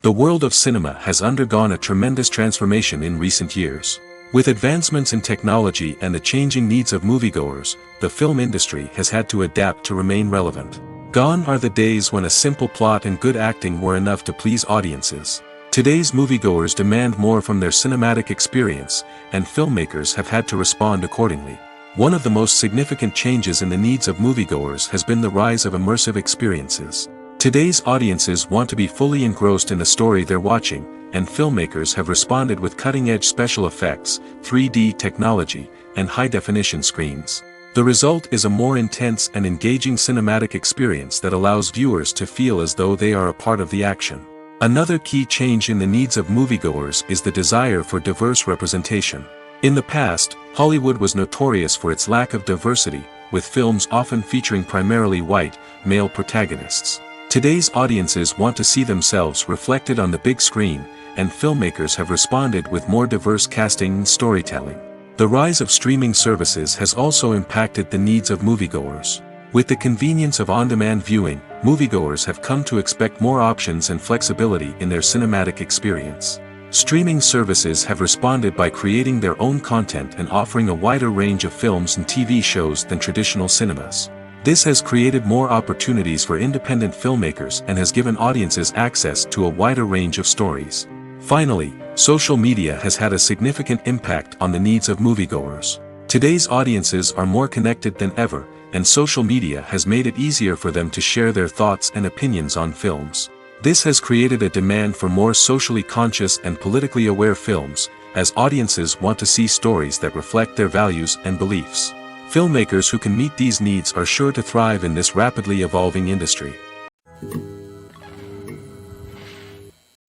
Speaker 1: The world of cinema has undergone a tremendous transformation in recent years. With advancements in technology and the changing needs of moviegoers, the film industry has had to adapt to remain relevant. Gone are the days when a simple plot and good acting were enough to please audiences. Today's moviegoers demand more from their cinematic experience, and filmmakers have had to respond accordingly. One of the most significant changes in the needs of moviegoers has been the rise of immersive experiences. Today's audiences want to be fully engrossed in the story they're watching, and filmmakers have responded with cutting-edge special effects, 3D technology, and high-definition screens. The result is a more intense and engaging cinematic experience that allows viewers to feel as though they are a part of the action. Another key change in the needs of moviegoers is the desire for diverse representation. In the past, Hollywood was notorious for its lack of diversity, with films often featuring primarily white, male protagonists. Today's audiences want to see themselves reflected on the big screen, and filmmakers have responded with more diverse casting and storytelling. The rise of streaming services has also impacted the needs of moviegoers. With the convenience of on-demand viewing, moviegoers have come to expect more options and flexibility in their cinematic experience. Streaming services have responded by creating their own content and offering a wider range of films and TV shows than traditional cinemas. This has created more opportunities for independent filmmakers and has given audiences access to a wider range of stories. Finally, social media has had a significant impact on the needs of moviegoers. Today's audiences are more connected than ever, and social media has made it easier for them to share their thoughts and opinions on films. This has created a demand for more socially conscious and politically aware films, as audiences want to see stories that reflect their values and beliefs. Filmmakers who can meet these needs are sure to thrive in this rapidly evolving industry.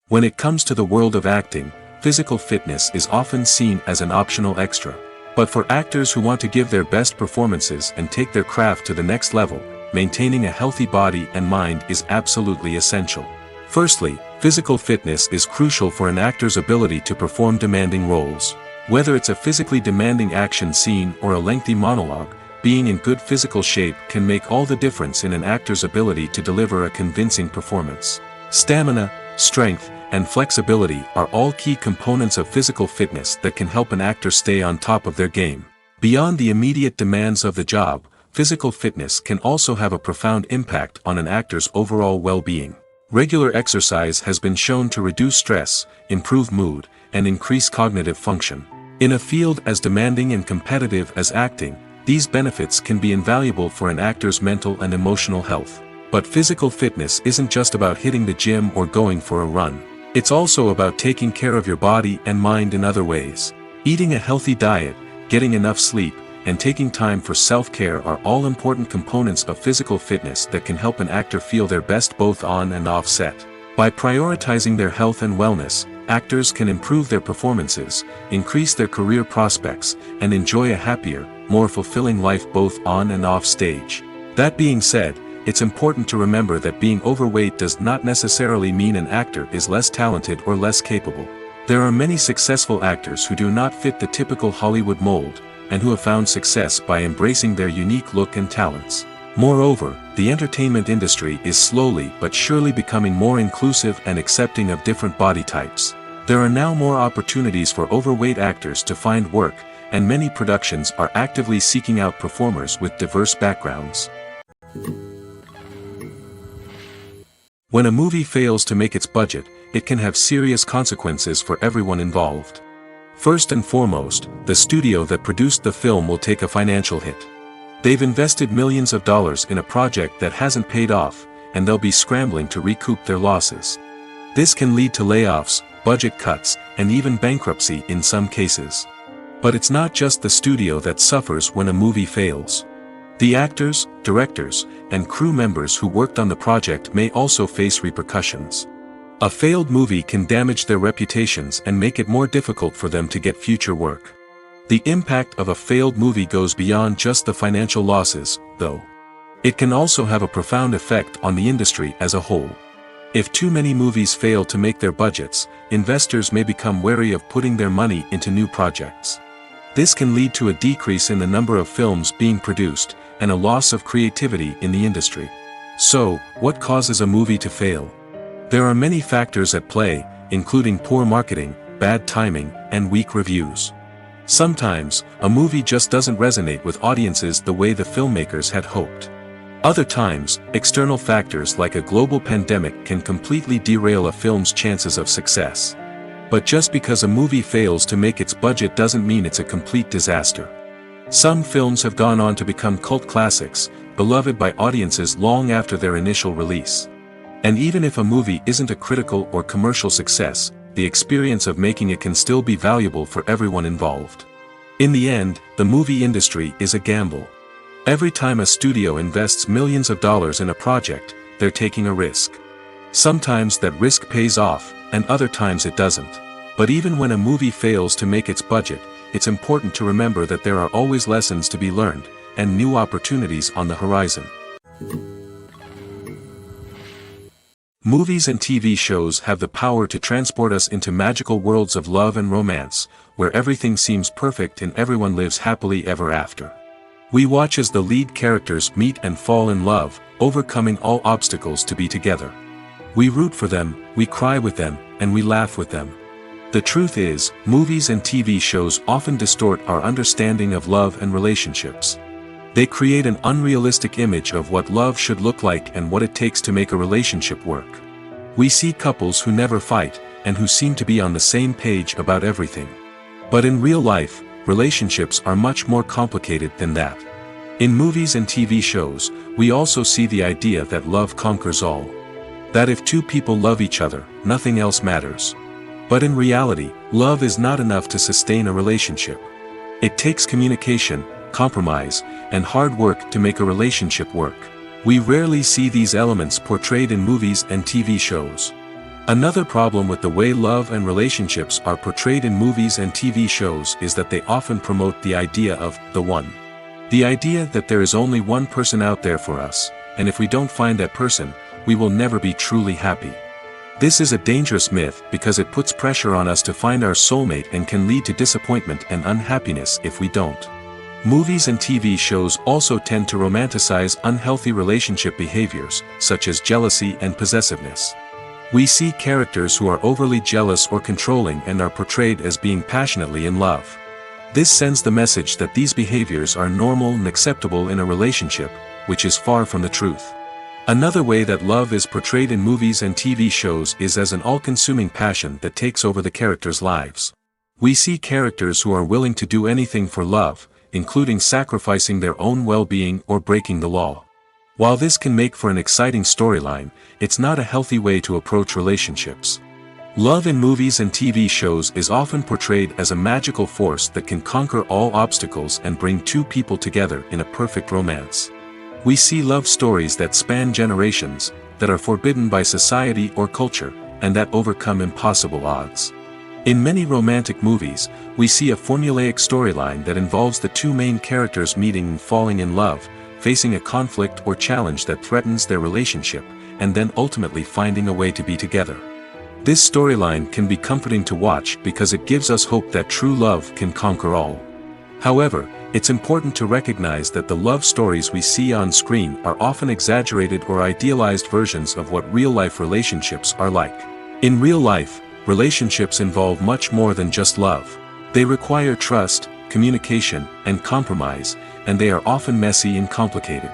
Speaker 1: When it comes to the world of acting, physical fitness is often seen as an optional extra. But for actors who want to give their best performances and take their craft to the next level, maintaining a healthy body and mind is absolutely essential. Firstly, physical fitness is crucial for an actor's ability to perform demanding roles. Whether it's a physically demanding action scene or a lengthy monologue, being in good physical shape can make all the difference in an actor's ability to deliver a convincing performance. Stamina, strength, and flexibility are all key components of physical fitness that can help an actor stay on top of their game. Beyond the immediate demands of the job, physical fitness can also have a profound impact on an actor's overall well-being. Regular exercise has been shown to reduce stress, improve mood, and increase cognitive function. In a field as demanding and competitive as acting, these benefits can be invaluable for an actor's mental and emotional health. But physical fitness isn't just about hitting the gym or going for a run. It's also about taking care of your body and mind in other ways. Eating a healthy diet, getting enough sleep, and taking time for self-care are all important components of physical fitness that can help an actor feel their best both on and off set. By prioritizing their health and wellness, actors can improve their performances, increase their career prospects, and enjoy a happier, more fulfilling life both on and off stage. That being said, it's important to remember that being overweight does not necessarily mean an actor is less talented or less capable. There are many successful actors who do not fit the typical Hollywood mold, and who have found success by embracing their unique look and talents. Moreover, the entertainment industry is slowly but surely becoming more inclusive and accepting of different body types. There are now more opportunities for overweight actors to find work, and many productions are actively seeking out performers with diverse backgrounds. When a movie fails to make its budget, it can have serious consequences for everyone involved. First and foremost, the studio that produced the film will take a financial hit. They've invested millions of dollars in a project that hasn't paid off, and they'll be scrambling to recoup their losses. This can lead to layoffs, budget cuts, and even bankruptcy in some cases. But it's not just the studio that suffers when a movie fails. The actors, directors, and crew members who worked on the project may also face repercussions. A failed movie can damage their reputations and make it more difficult for them to get future work. The impact of a failed movie goes beyond just the financial losses, though. It can also have a profound effect on the industry as a whole. If too many movies fail to make their budgets, investors may become wary of putting their money into new projects. This can lead to a decrease in the number of films being produced, and a loss of creativity in the industry. So, what causes a movie to fail? There are many factors at play, including poor marketing, bad timing, and weak reviews. Sometimes, a movie just doesn't resonate with audiences the way the filmmakers had hoped. Other times, external factors like a global pandemic can completely derail a film's chances of success. But just because a movie fails to make its budget doesn't mean it's a complete disaster. Some films have gone on to become cult classics, beloved by audiences long after their initial release. And even if a movie isn't a critical or commercial success, the experience of making it can still be valuable for everyone involved. In the end, the movie industry is a gamble. Every time a studio invests millions of dollars in a project, they're taking a risk. Sometimes that risk pays off, and other times it doesn't. But even when a movie fails to make its budget, it's important to remember that there are always lessons to be learned, and new opportunities on the horizon. Movies and TV shows have the power to transport us into magical worlds of love and romance, where everything seems perfect and everyone lives happily ever after. We watch as the lead characters meet and fall in love, overcoming all obstacles to be together. We root for them, we cry with them, and we laugh with them. The truth is, movies and TV shows often distort our understanding of love and relationships. They create an unrealistic image of what love should look like and what it takes to make a relationship work. We see couples who never fight, and who seem to be on the same page about everything. But in real life, relationships are much more complicated than that. In movies and TV shows, we also see the idea that love conquers all. That if two people love each other, nothing else matters. But in reality, love is not enough to sustain a relationship. It takes communication, compromise, and hard work to make a relationship work. We rarely see these elements portrayed in movies and TV shows. Another problem with the way love and relationships are portrayed in movies and TV shows is that they often promote the idea of the one. The idea that there is only one person out there for us, and if we don't find that person, we will never be truly happy. This is a dangerous myth because it puts pressure on us to find our soulmate and can lead to disappointment and unhappiness if we don't. Movies and TV shows also tend to romanticize unhealthy relationship behaviors, such as jealousy and possessiveness. We see characters who are overly jealous or controlling and are portrayed as being passionately in love. This sends the message that these behaviors are normal and acceptable in a relationship, which is far from the truth. Another way that love is portrayed in movies and TV shows is as an all-consuming passion that takes over the characters' lives. We see characters who are willing to do anything for love, including sacrificing their own well-being or breaking the law. While this can make for an exciting storyline, it's not a healthy way to approach relationships. Love in movies and TV shows is often portrayed as a magical force that can conquer all obstacles and bring two people together in a perfect romance. We see love stories that span generations, that are forbidden by society or culture, and that overcome impossible odds. In many romantic movies, we see a formulaic storyline that involves the two main characters meeting and falling in love, facing a conflict or challenge that threatens their relationship, and then ultimately finding a way to be together. This storyline can be comforting to watch because it gives us hope that true love can conquer all. However, it's important to recognize that the love stories we see on screen are often exaggerated or idealized versions of what real-life relationships are like. In real life, relationships involve much more than just love. They require trust, communication, and compromise, and they are often messy and complicated.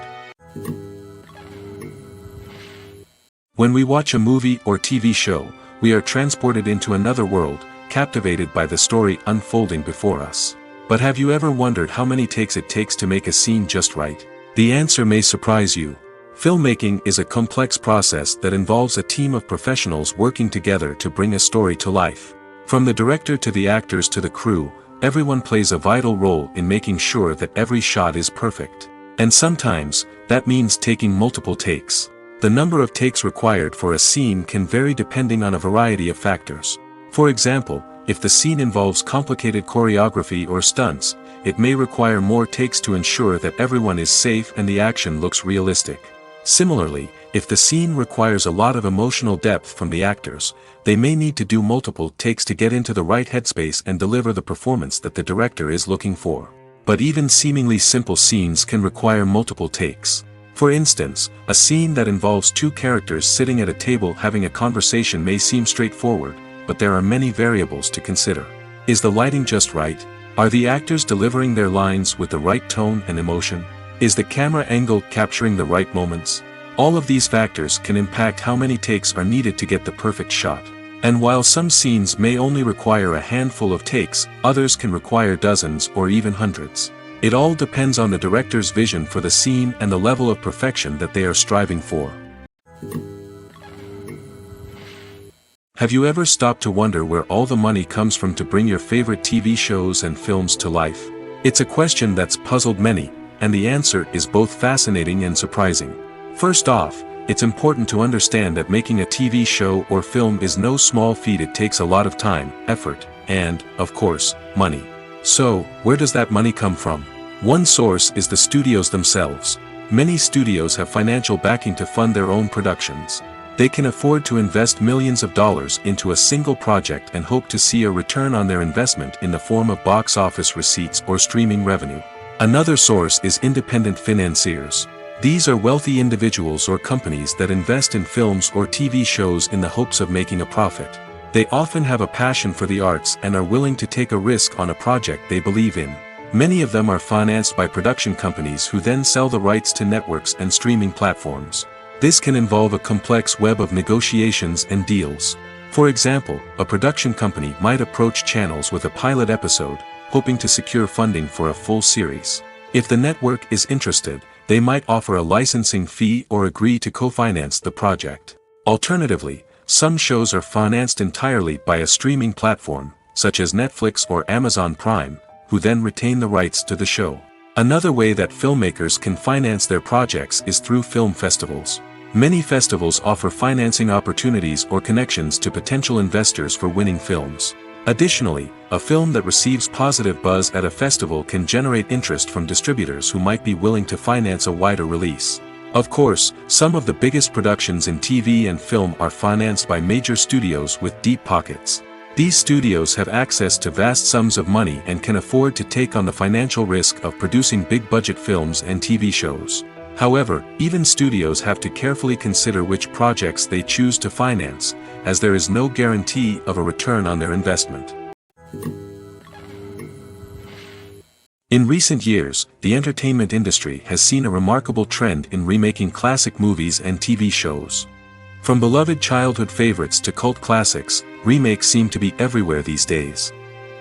Speaker 1: When we watch a movie or TV show, we are transported into another world, captivated by the story unfolding before us. But have you ever wondered how many takes it takes to make a scene just right? The answer may surprise you. Filmmaking is a complex process that involves a team of professionals working together to bring a story to life. From the director to the actors to the crew, everyone plays a vital role in making sure that every shot is perfect. And sometimes, that means taking multiple takes. The number of takes required for a scene can vary depending on a variety of factors. For example, if the scene involves complicated choreography or stunts, it may require more takes to ensure that everyone is safe and the action looks realistic. Similarly, if the scene requires a lot of emotional depth from the actors, they may need to do multiple takes to get into the right headspace and deliver the performance that the director is looking for. But even seemingly simple scenes can require multiple takes. For instance, a scene that involves two characters sitting at a table having a conversation may seem straightforward, but there are many variables to consider. Is the lighting just right? Are the actors delivering their lines with the right tone and emotion? Is the camera angle capturing the right moments? All of these factors can impact how many takes are needed to get the perfect shot. And while some scenes may only require a handful of takes, others can require dozens or even hundreds. It all depends on the director's vision for the scene and the level of perfection that they are striving for. Have you ever stopped to wonder where all the money comes from to bring your favorite TV shows and films to life? It's a question that's puzzled many, and the answer is both fascinating and surprising. First off, it's important to understand that making a TV show or film is no small feat. It takes a lot of time, effort, and, of course, money. So, where does that money come from? One source is the studios themselves. Many studios have financial backing to fund their own productions. They can afford to invest millions of dollars into a single project and hope to see a return on their investment in the form of box office receipts or streaming revenue. Another source is independent financiers. These are wealthy individuals or companies that invest in films or TV shows in the hopes of making a profit. They often have a passion for the arts and are willing to take a risk on a project they believe in. Many of them are financed by production companies who then sell the rights to networks and streaming platforms. This can involve a complex web of negotiations and deals. For example, a production company might approach channels with a pilot episode, hoping to secure funding for a full series. If the network is interested, they might offer a licensing fee or agree to co-finance the project. Alternatively, some shows are financed entirely by a streaming platform, such as Netflix or Amazon Prime, who then retain the rights to the show. Another way that filmmakers can finance their projects is through film festivals. Many festivals offer financing opportunities or connections to potential investors for winning films. Additionally, a film that receives positive buzz at a festival can generate interest from distributors who might be willing to finance a wider release. Of course, some of the biggest productions in TV and film are financed by major studios with deep pockets. These studios have access to vast sums of money and can afford to take on the financial risk of producing big-budget films and TV shows. However, even studios have to carefully consider which projects they choose to finance, as there is no guarantee of a return on their investment. In recent years, the entertainment industry has seen a remarkable trend in remaking classic movies and TV shows. From beloved childhood favorites to cult classics, remakes seem to be everywhere these days.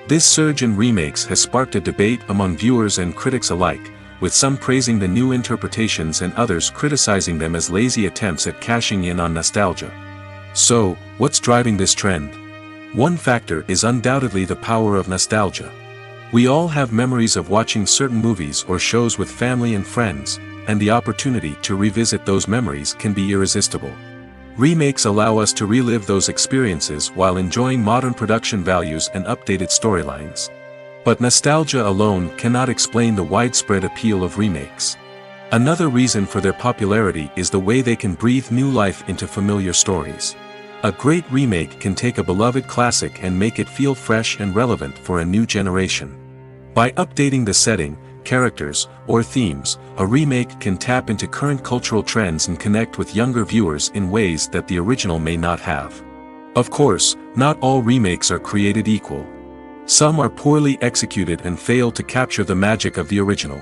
Speaker 1: This surge in remakes has sparked a debate among viewers and critics alike, with some praising the new interpretations and others criticizing them as lazy attempts at cashing in on nostalgia. So, what's driving this trend? One factor is undoubtedly the power of nostalgia. We all have memories of watching certain movies or shows with family and friends, and the opportunity to revisit those memories can be irresistible. Remakes allow us to relive those experiences while enjoying modern production values and updated storylines. But nostalgia alone cannot explain the widespread appeal of remakes. Another reason for their popularity is the way they can breathe new life into familiar stories. A great remake can take a beloved classic and make it feel fresh and relevant for a new generation. By updating the setting, characters, or themes, a remake can tap into current cultural trends and connect with younger viewers in ways that the original may not have. Of course, not all remakes are created equal. Some are poorly executed and fail to capture the magic of the original.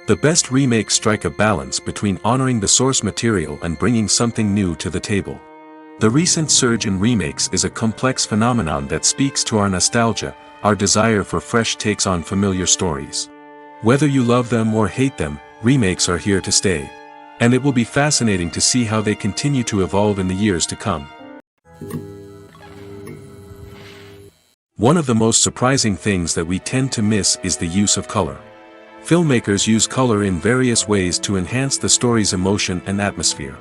Speaker 1: The best remakes strike a balance between honoring the source material and bringing something new to the table. The recent surge in remakes is a complex phenomenon that speaks to our nostalgia, our desire for fresh takes on familiar stories. Whether you love them or hate them, remakes are here to stay. And it will be fascinating to see how they continue to evolve in the years to come. One of the most surprising things that we tend to miss is the use of color. Filmmakers use color in various ways to enhance the story's emotion and atmosphere.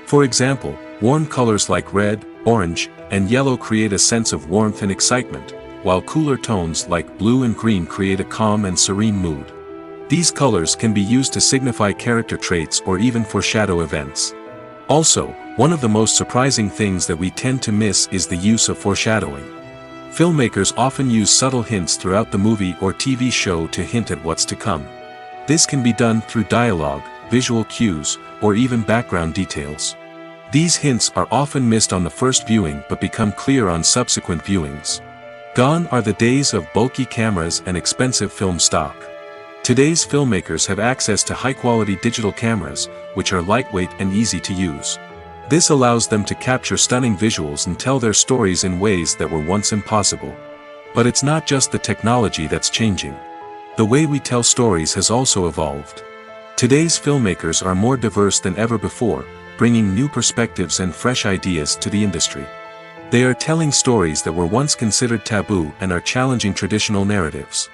Speaker 1: For example, warm colors like red, orange, and yellow create a sense of warmth and excitement, while cooler tones like blue and green create a calm and serene mood. These colors can be used to signify character traits or even foreshadow events. Also, one of the most surprising things that we tend to miss is the use of foreshadowing. Filmmakers often use subtle hints throughout the movie or TV show to hint at what's to come. This can be done through dialogue, visual cues, or even background details. These hints are often missed on the first viewing but become clear on subsequent viewings. Gone are the days of bulky cameras and expensive film stock. Today's filmmakers have access to high-quality digital cameras, which are lightweight and easy to use. This allows them to capture stunning visuals and tell their stories in ways that were once impossible. But it's not just the technology that's changing. The way we tell stories has also evolved. Today's filmmakers are more diverse than ever before, bringing new perspectives and fresh ideas to the industry. They are telling stories that were once considered taboo and are challenging traditional narratives.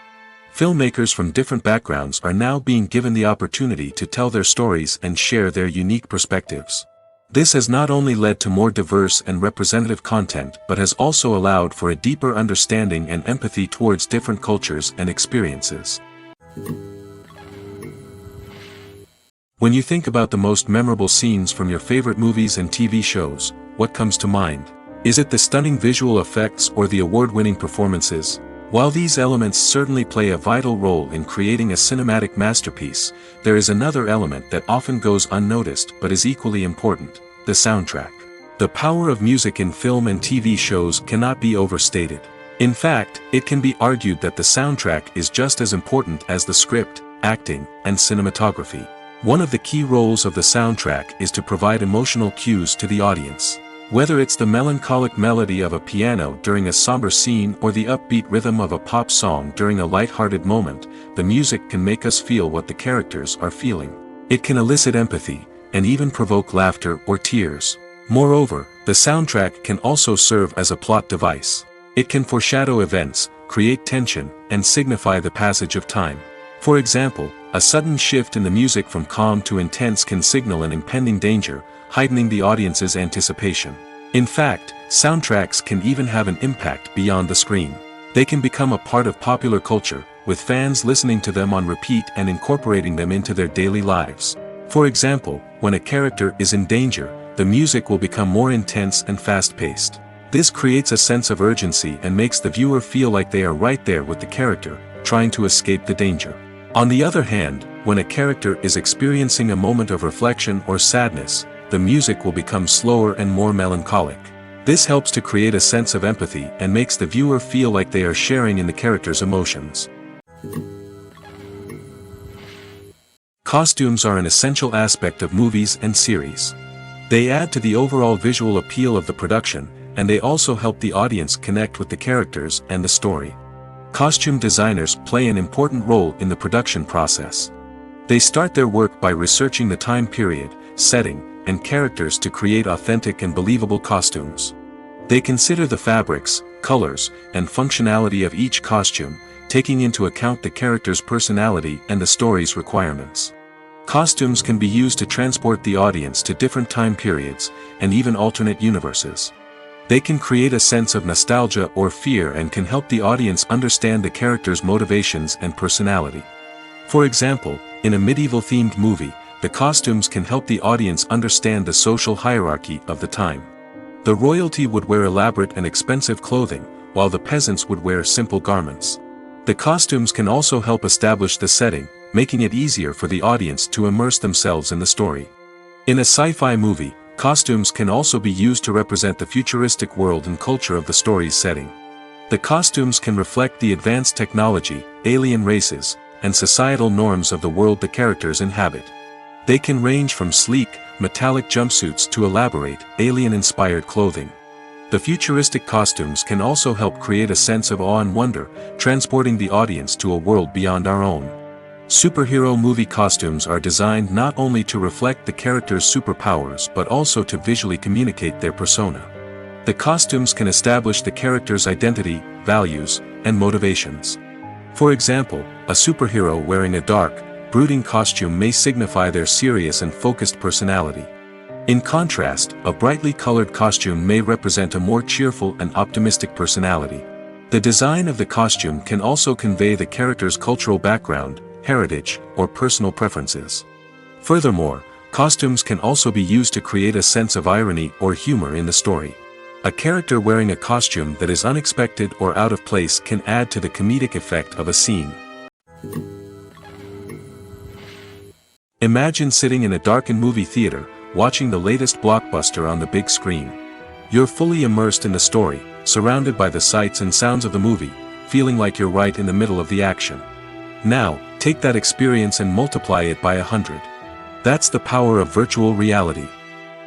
Speaker 1: Filmmakers from different backgrounds are now being given the opportunity to tell their stories and share their unique perspectives. This has not only led to more diverse and representative content but has also allowed for a deeper understanding and empathy towards different cultures and experiences. When you think about the most memorable scenes from your favorite movies and TV shows, what comes to mind? Is it the stunning visual effects or the award-winning performances? While these elements certainly play a vital role in creating a cinematic masterpiece, there is another element that often goes unnoticed but is equally important: the soundtrack. The power of music in film and TV shows cannot be overstated. In fact, it can be argued that the soundtrack is just as important as the script, acting, and cinematography. One of the key roles of the soundtrack is to provide emotional cues to the audience. Whether it's the melancholic melody of a piano during a somber scene or the upbeat rhythm of a pop song during a light-hearted moment, the music can make us feel what the characters are feeling. It can elicit empathy, and even provoke laughter or tears. Moreover, the soundtrack can also serve as a plot device. It can foreshadow events, create tension, and signify the passage of time. For example, a sudden shift in the music from calm to intense can signal an impending danger, heightening the audience's anticipation. In fact, soundtracks can even have an impact beyond the screen. They can become a part of popular culture, with fans listening to them on repeat and incorporating them into their daily lives. For example, when a character is in danger, the music will become more intense and fast-paced. This creates a sense of urgency and makes the viewer feel like they are right there with the character, trying to escape the danger. On the other hand, when a character is experiencing a moment of reflection or sadness, the music will become slower and more melancholic. This helps to create a sense of empathy and makes the viewer feel like they are sharing in the character's emotions. Costumes are an essential aspect of movies and series. They add to the overall visual appeal of the production, and they also help the audience connect with the characters and the story. Costume designers play an important role in the production process. They start their work by researching the time period, setting, and characters to create authentic and believable costumes. They consider the fabrics, colors, and functionality of each costume, taking into account the character's personality and the story's requirements. Costumes can be used to transport the audience to different time periods, and even alternate universes. They can create a sense of nostalgia or fear and can help the audience understand the character's motivations and personality. For example, in a medieval-themed movie, the costumes can help the audience understand the social hierarchy of the time. The royalty would wear elaborate and expensive clothing, while the peasants would wear simple garments. The costumes can also help establish the setting, making it easier for the audience to immerse themselves in the story. In a sci-fi movie, costumes can also be used to represent the futuristic world and culture of the story's setting. The costumes can reflect the advanced technology, alien races, and societal norms of the world the characters inhabit. They can range from sleek, metallic jumpsuits to elaborate, alien-inspired clothing. The futuristic costumes can also help create a sense of awe and wonder, transporting the audience to a world beyond our own. Superhero movie costumes are designed not only to reflect the character's superpowers but also to visually communicate their persona. The costumes can establish the character's identity, values, and motivations. For example, a superhero wearing a dark, brooding costume may signify their serious and focused personality. In contrast, a brightly colored costume may represent a more cheerful and optimistic personality. The design of the costume can also convey the character's cultural background, heritage, or personal preferences. Furthermore, costumes can also be used to create a sense of irony or humor in the story. A character wearing a costume that is unexpected or out of place can add to the comedic effect of a scene. Imagine sitting in a darkened movie theater, watching the latest blockbuster on the big screen. You're fully immersed in the story, surrounded by the sights and sounds of the movie, feeling like you're right in the middle of the action. Now, take that experience and multiply it by 100. That's the power of virtual reality.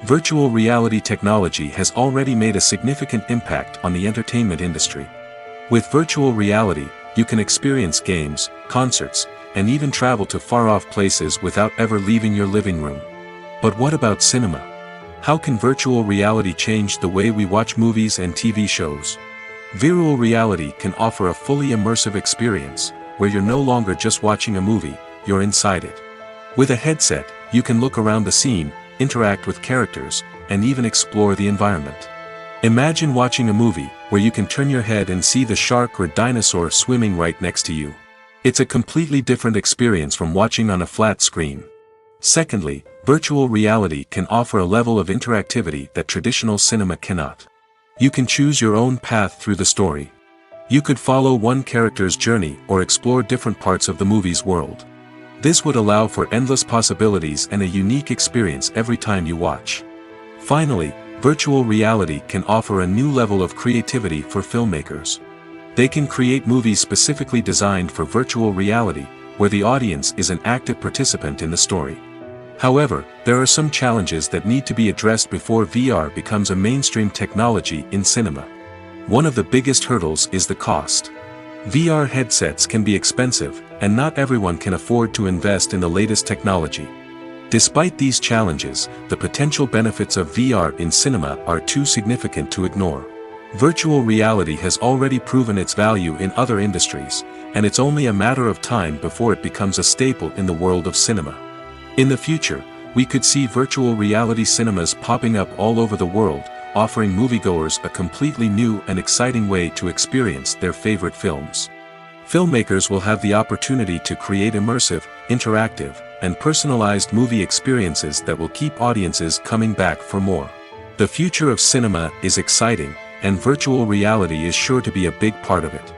Speaker 1: Virtual reality technology has already made a significant impact on the entertainment industry. With virtual reality, you can experience games, concerts, and even travel to far-off places without ever leaving your living room. But what about cinema? How can virtual reality change the way we watch movies and TV shows? Virtual reality can offer a fully immersive experience, where you're no longer just watching a movie, you're inside it. With a headset, you can look around the scene, interact with characters, and even explore the environment. Imagine watching a movie where you can turn your head and see the shark or dinosaur swimming right next to you. It's a completely different experience from watching on a flat screen. Secondly, virtual reality can offer a level of interactivity that traditional cinema cannot. You can choose your own path through the story. You could follow one character's journey or explore different parts of the movie's world. This would allow for endless possibilities and a unique experience every time you watch. Finally, virtual reality can offer a new level of creativity for filmmakers. They can create movies specifically designed for virtual reality, where the audience is an active participant in the story. However, there are some challenges that need to be addressed before VR becomes a mainstream technology in cinema. One of the biggest hurdles is the cost. VR headsets can be expensive, and not everyone can afford to invest in the latest technology. Despite these challenges, the potential benefits of VR in cinema are too significant to ignore. Virtual reality has already proven its value in other industries, and it's only a matter of time before it becomes a staple in the world of cinema. In the future, we could see virtual reality cinemas popping up all over the world, offering moviegoers a completely new and exciting way to experience their favorite films. Filmmakers will have the opportunity to create immersive, interactive, and personalized movie experiences that will keep audiences coming back for more. The future of cinema is exciting, and virtual reality is sure to be a big part of it.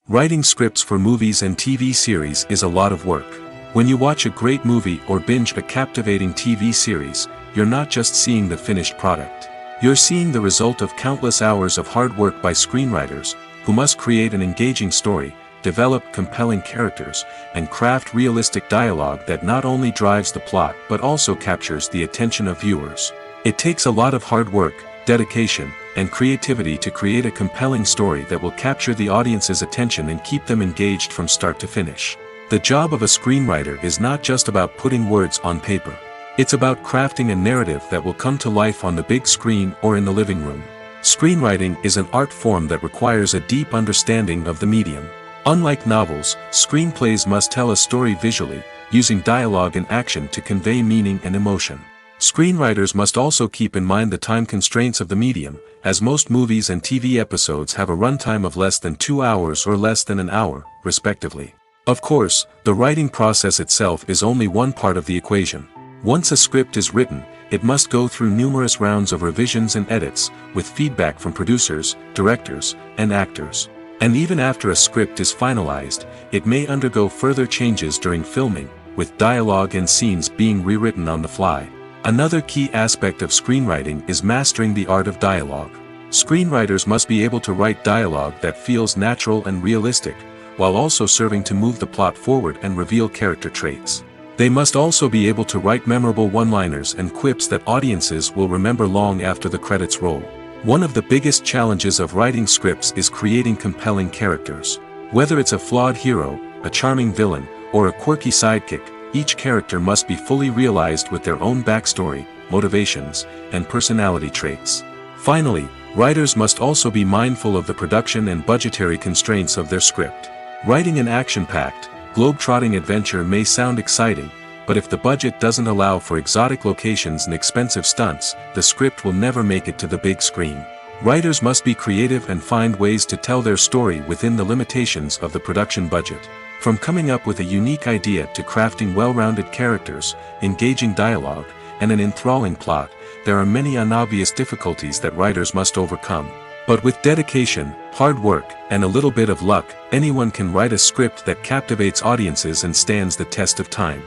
Speaker 1: Writing scripts for movies and TV series is a lot of work. When you watch a great movie or binge a captivating TV series, you're not just seeing the finished product. You're seeing the result of countless hours of hard work by screenwriters, who must create an engaging story, develop compelling characters, and craft realistic dialogue that not only drives the plot but also captures the attention of viewers. It takes a lot of hard work, dedication, and creativity to create a compelling story that will capture the audience's attention and keep them engaged from start to finish. The job of a screenwriter is not just about putting words on paper. It's about crafting a narrative that will come to life on the big screen or in the living room. Screenwriting is an art form that requires a deep understanding of the medium. Unlike novels, screenplays must tell a story visually, using dialogue and action to convey meaning and emotion. Screenwriters must also keep in mind the time constraints of the medium, as most movies and TV episodes have a runtime of less than 2 hours or less than an hour, respectively. Of course, the writing process itself is only one part of the equation. Once a script is written, it must go through numerous rounds of revisions and edits, with feedback from producers, directors, and actors. And even after a script is finalized, it may undergo further changes during filming, with dialogue and scenes being rewritten on the fly. Another key aspect of screenwriting is mastering the art of dialogue. Screenwriters must be able to write dialogue that feels natural and realistic, while also serving to move the plot forward and reveal character traits. They must also be able to write memorable one-liners and quips that audiences will remember long after the credits roll. One of the biggest challenges of writing scripts is creating compelling characters. Whether it's a flawed hero, a charming villain, or a quirky sidekick, each character must be fully realized with their own backstory, motivations, and personality traits. Finally, writers must also be mindful of the production and budgetary constraints of their script. Writing an action-packed, globe-trotting adventure may sound exciting, but if the budget doesn't allow for exotic locations and expensive stunts, the script will never make it to the big screen. Writers must be creative and find ways to tell their story within the limitations of the production budget. From coming up with a unique idea to crafting well-rounded characters, engaging dialogue, and an enthralling plot, there are many unobvious difficulties that writers must overcome. But with dedication, hard work, and a little bit of luck, anyone can write a script that captivates audiences and stands the test of time.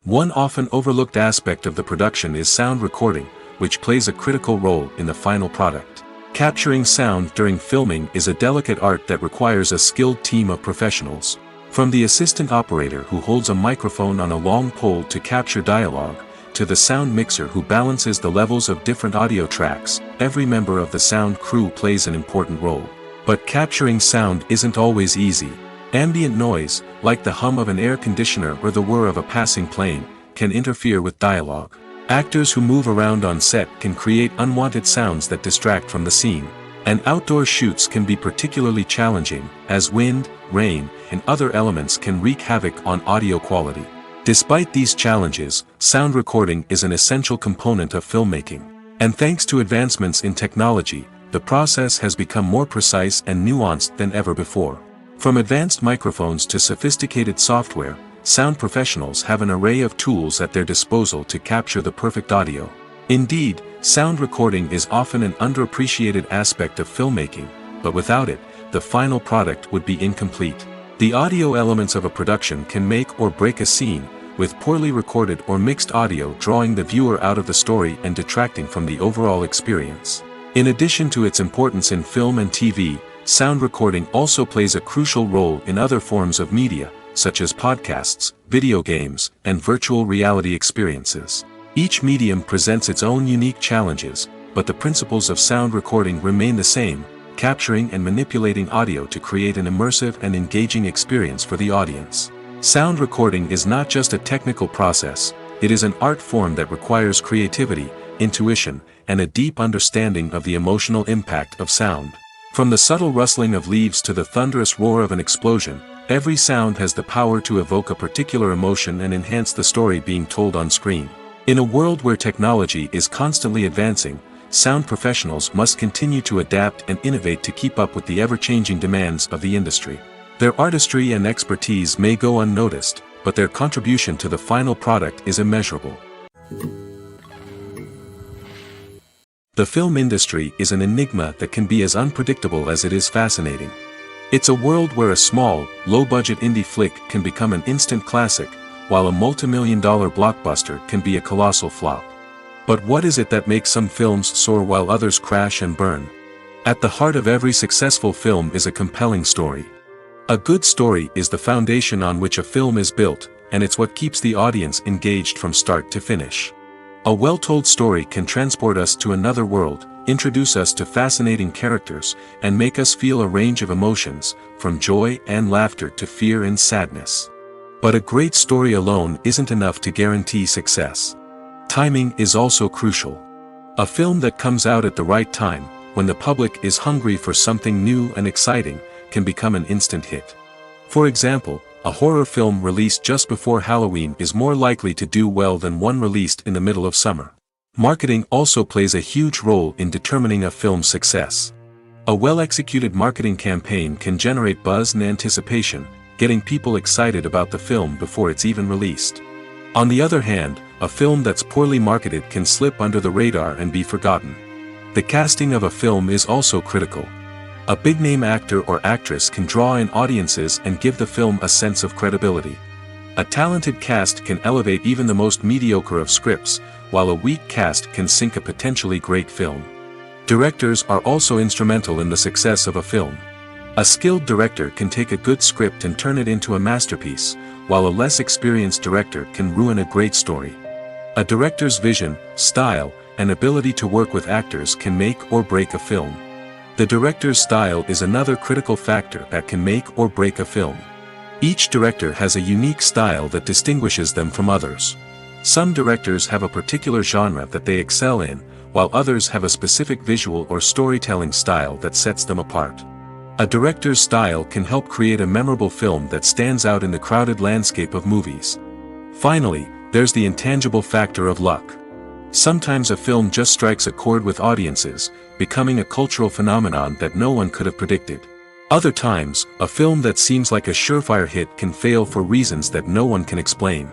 Speaker 1: One often overlooked aspect of the production is sound recording, which plays a critical role in the final product. Capturing sound during filming is a delicate art that requires a skilled team of professionals. From the assistant operator who holds a microphone on a long pole to capture dialogue, to the sound mixer who balances the levels of different audio tracks, every member of the sound crew plays an important role. But capturing sound isn't always easy. Ambient noise, like the hum of an air conditioner or the whir of a passing plane, can interfere with dialogue. Actors who move around on set can create unwanted sounds that distract from the scene. And outdoor shoots can be particularly challenging, as wind, rain, and other elements can wreak havoc on audio quality. Despite these challenges, sound recording is an essential component of filmmaking. And thanks to advancements in technology, the process has become more precise and nuanced than ever before. From advanced microphones to sophisticated software, sound professionals have an array of tools at their disposal to capture the perfect audio. Indeed, sound recording is often an underappreciated aspect of filmmaking, but without it, the final product would be incomplete. The audio elements of a production can make or break a scene, with poorly recorded or mixed audio drawing the viewer out of the story and detracting from the overall experience. In addition to its importance in film and TV, sound recording also plays a crucial role in other forms of media, such as podcasts, video games, and virtual reality experiences. Each medium presents its own unique challenges, but the principles of sound recording remain the same, capturing and manipulating audio to create an immersive and engaging experience for the audience. Sound recording is not just a technical process, it is an art form that requires creativity, intuition, and a deep understanding of the emotional impact of sound. From the subtle rustling of leaves to the thunderous roar of an explosion, every sound has the power to evoke a particular emotion and enhance the story being told on screen. In a world where technology is constantly advancing, sound professionals must continue to adapt and innovate to keep up with the ever-changing demands of the industry. Their artistry and expertise may go unnoticed, but their contribution to the final product is immeasurable. The film industry is an enigma that can be as unpredictable as it is fascinating. It's a world where a small, low-budget indie flick can become an instant classic, while a multi-million-dollar blockbuster can be a colossal flop. But what is it that makes some films soar while others crash and burn? At the heart of every successful film is a compelling story. A good story is the foundation on which a film is built, and it's what keeps the audience engaged from start to finish. A well-told story can transport us to another world, introduce us to fascinating characters, and make us feel a range of emotions, from joy and laughter to fear and sadness. But a great story alone isn't enough to guarantee success. Timing is also crucial. A film that comes out at the right time, when the public is hungry for something new and exciting, can become an instant hit. For example, a horror film released just before Halloween is more likely to do well than one released in the middle of summer. Marketing also plays a huge role in determining a film's success. A well-executed marketing campaign can generate buzz and anticipation, getting people excited about the film before it's even released. On the other hand, a film that's poorly marketed can slip under the radar and be forgotten. The casting of a film is also critical. A big-name actor or actress can draw in audiences and give the film a sense of credibility. A talented cast can elevate even the most mediocre of scripts, while a weak cast can sink a potentially great film. Directors are also instrumental in the success of a film. A skilled director can take a good script and turn it into a masterpiece, while a less experienced director can ruin a great story. A director's vision, style, and ability to work with actors can make or break a film. The director's style is another critical factor that can make or break a film. Each director has a unique style that distinguishes them from others. Some directors have a particular genre that they excel in, while others have a specific visual or storytelling style that sets them apart. A director's style can help create a memorable film that stands out in the crowded landscape of movies. Finally, there's the intangible factor of luck. Sometimes a film just strikes a chord with audiences, becoming a cultural phenomenon that no one could have predicted. Other times, a film that seems like a surefire hit can fail for reasons that no one can explain.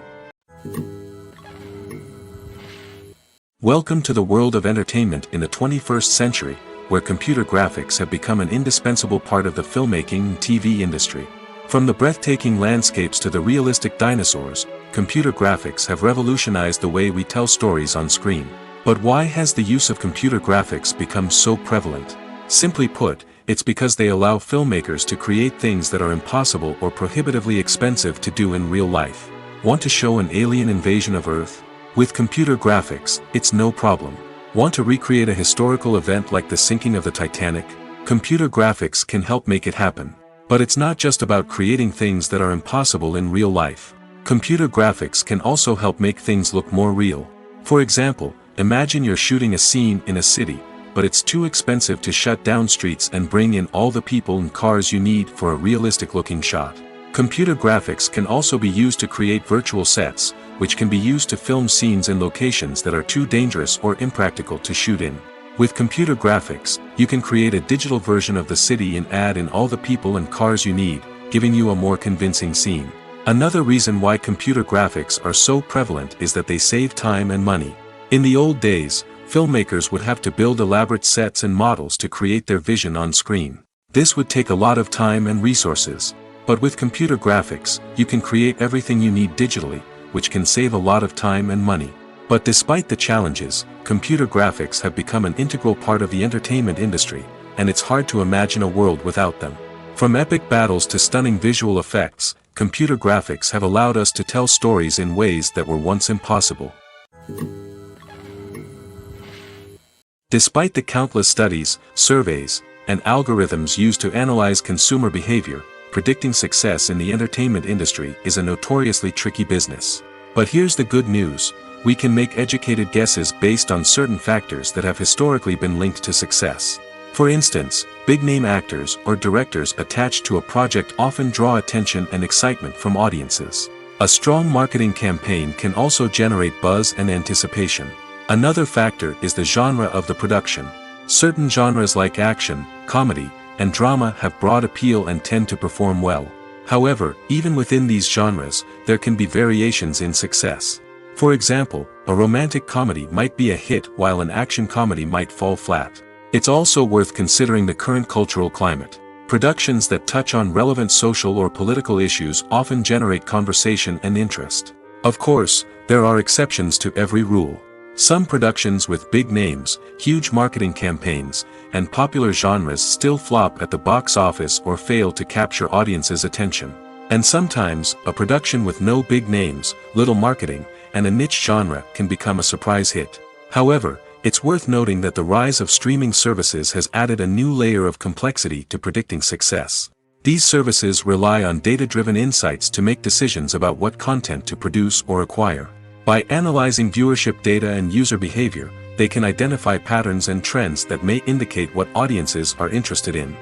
Speaker 1: Welcome to the world of entertainment in the 21st century, where computer graphics have become an indispensable part of the filmmaking and TV industry. From the breathtaking landscapes to the realistic dinosaurs, computer graphics have revolutionized the way we tell stories on screen. But why has the use of computer graphics become so prevalent? Simply put, it's because they allow filmmakers to create things that are impossible or prohibitively expensive to do in real life. Want to show an alien invasion of Earth? With computer graphics, it's no problem. Want to recreate a historical event like the sinking of the Titanic? Computer graphics can help make it happen. But it's not just about creating things that are impossible in real life. Computer graphics can also help make things look more real. For example, imagine you're shooting a scene in a city, but it's too expensive to shut down streets and bring in all the people and cars you need for a realistic-looking shot. Computer graphics can also be used to create virtual sets, which can be used to film scenes in locations that are too dangerous or impractical to shoot in. With computer graphics, you can create a digital version of the city and add in all the people and cars you need, giving you a more convincing scene. Another reason why computer graphics are so prevalent is that they save time and money. In the old days, filmmakers would have to build elaborate sets and models to create their vision on screen. This would take a lot of time and resources. But with computer graphics, you can create everything you need digitally, which can save a lot of time and money. But despite the challenges, computer graphics have become an integral part of the entertainment industry, and it's hard to imagine a world without them. From epic battles to stunning visual effects, computer graphics have allowed us to tell stories in ways that were once impossible. Despite the countless studies, surveys, and algorithms used to analyze consumer behavior, predicting success in the entertainment industry is a notoriously tricky business. But here's the good news. We can make educated guesses based on certain factors that have historically been linked to success. For instance, big-name actors or directors attached to a project often draw attention and excitement from audiences. A strong marketing campaign can also generate buzz and anticipation. Another factor is the genre of the production. Certain genres like action, comedy, and drama have broad appeal and tend to perform well. However, even within these genres, there can be variations in success. For example, a romantic comedy might be a hit while an action comedy might fall flat. It's also worth considering the current cultural climate. Productions that touch on relevant social or political issues often generate conversation and interest. Of course, there are exceptions to every rule. Some productions with big names, huge marketing campaigns, and popular genres still flop at the box office or fail to capture audiences' attention. And sometimes, a production with no big names, little marketing, and a niche genre can become a surprise hit. However, it's worth noting that the rise of streaming services has added a new layer of complexity to predicting success. These services rely on data-driven insights to make decisions about what content to produce or acquire. By analyzing viewership data and user behavior, they can identify patterns and trends that may indicate what audiences are interested in.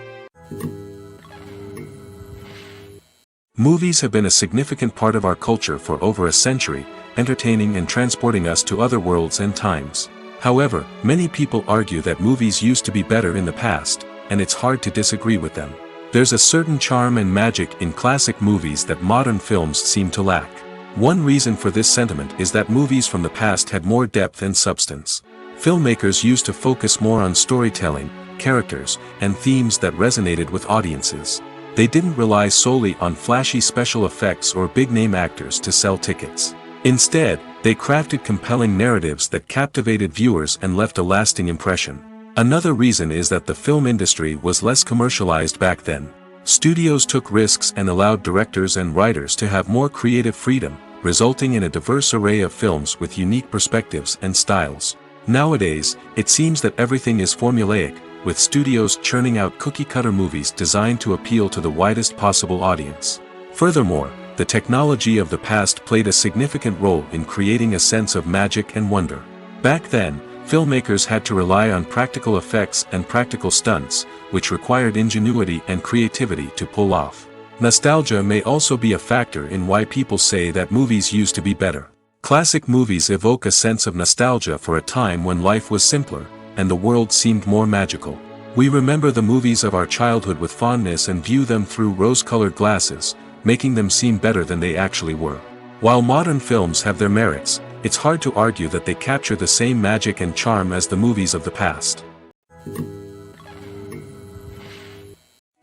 Speaker 1: Movies have been a significant part of our culture for over a century, entertaining and transporting us to other worlds and times. However, many people argue that movies used to be better in the past, and it's hard to disagree with them. There's a certain charm and magic in classic movies that modern films seem to lack. One reason for this sentiment is that movies from the past had more depth and substance. Filmmakers used to focus more on storytelling, characters, and themes that resonated with audiences. They didn't rely solely on flashy special effects or big-name actors to sell tickets. Instead, they crafted compelling narratives that captivated viewers and left a lasting impression. Another reason is that the film industry was less commercialized back then. Studios took risks and allowed directors and writers to have more creative freedom, resulting in a diverse array of films with unique perspectives and styles. Nowadays, it seems that everything is formulaic, with studios churning out cookie-cutter movies designed to appeal to the widest possible audience. Furthermore, the technology of the past played a significant role in creating a sense of magic and wonder. Back then, filmmakers had to rely on practical effects and practical stunts, which required ingenuity and creativity to pull off. Nostalgia may also be a factor in why people say that movies used to be better. Classic movies evoke a sense of nostalgia for a time when life was simpler, and the world seemed more magical. We remember the movies of our childhood with fondness and view them through rose-colored glasses, making them seem better than they actually were. While modern films have their merits, it's hard to argue that they capture the same magic and charm as the movies of the past.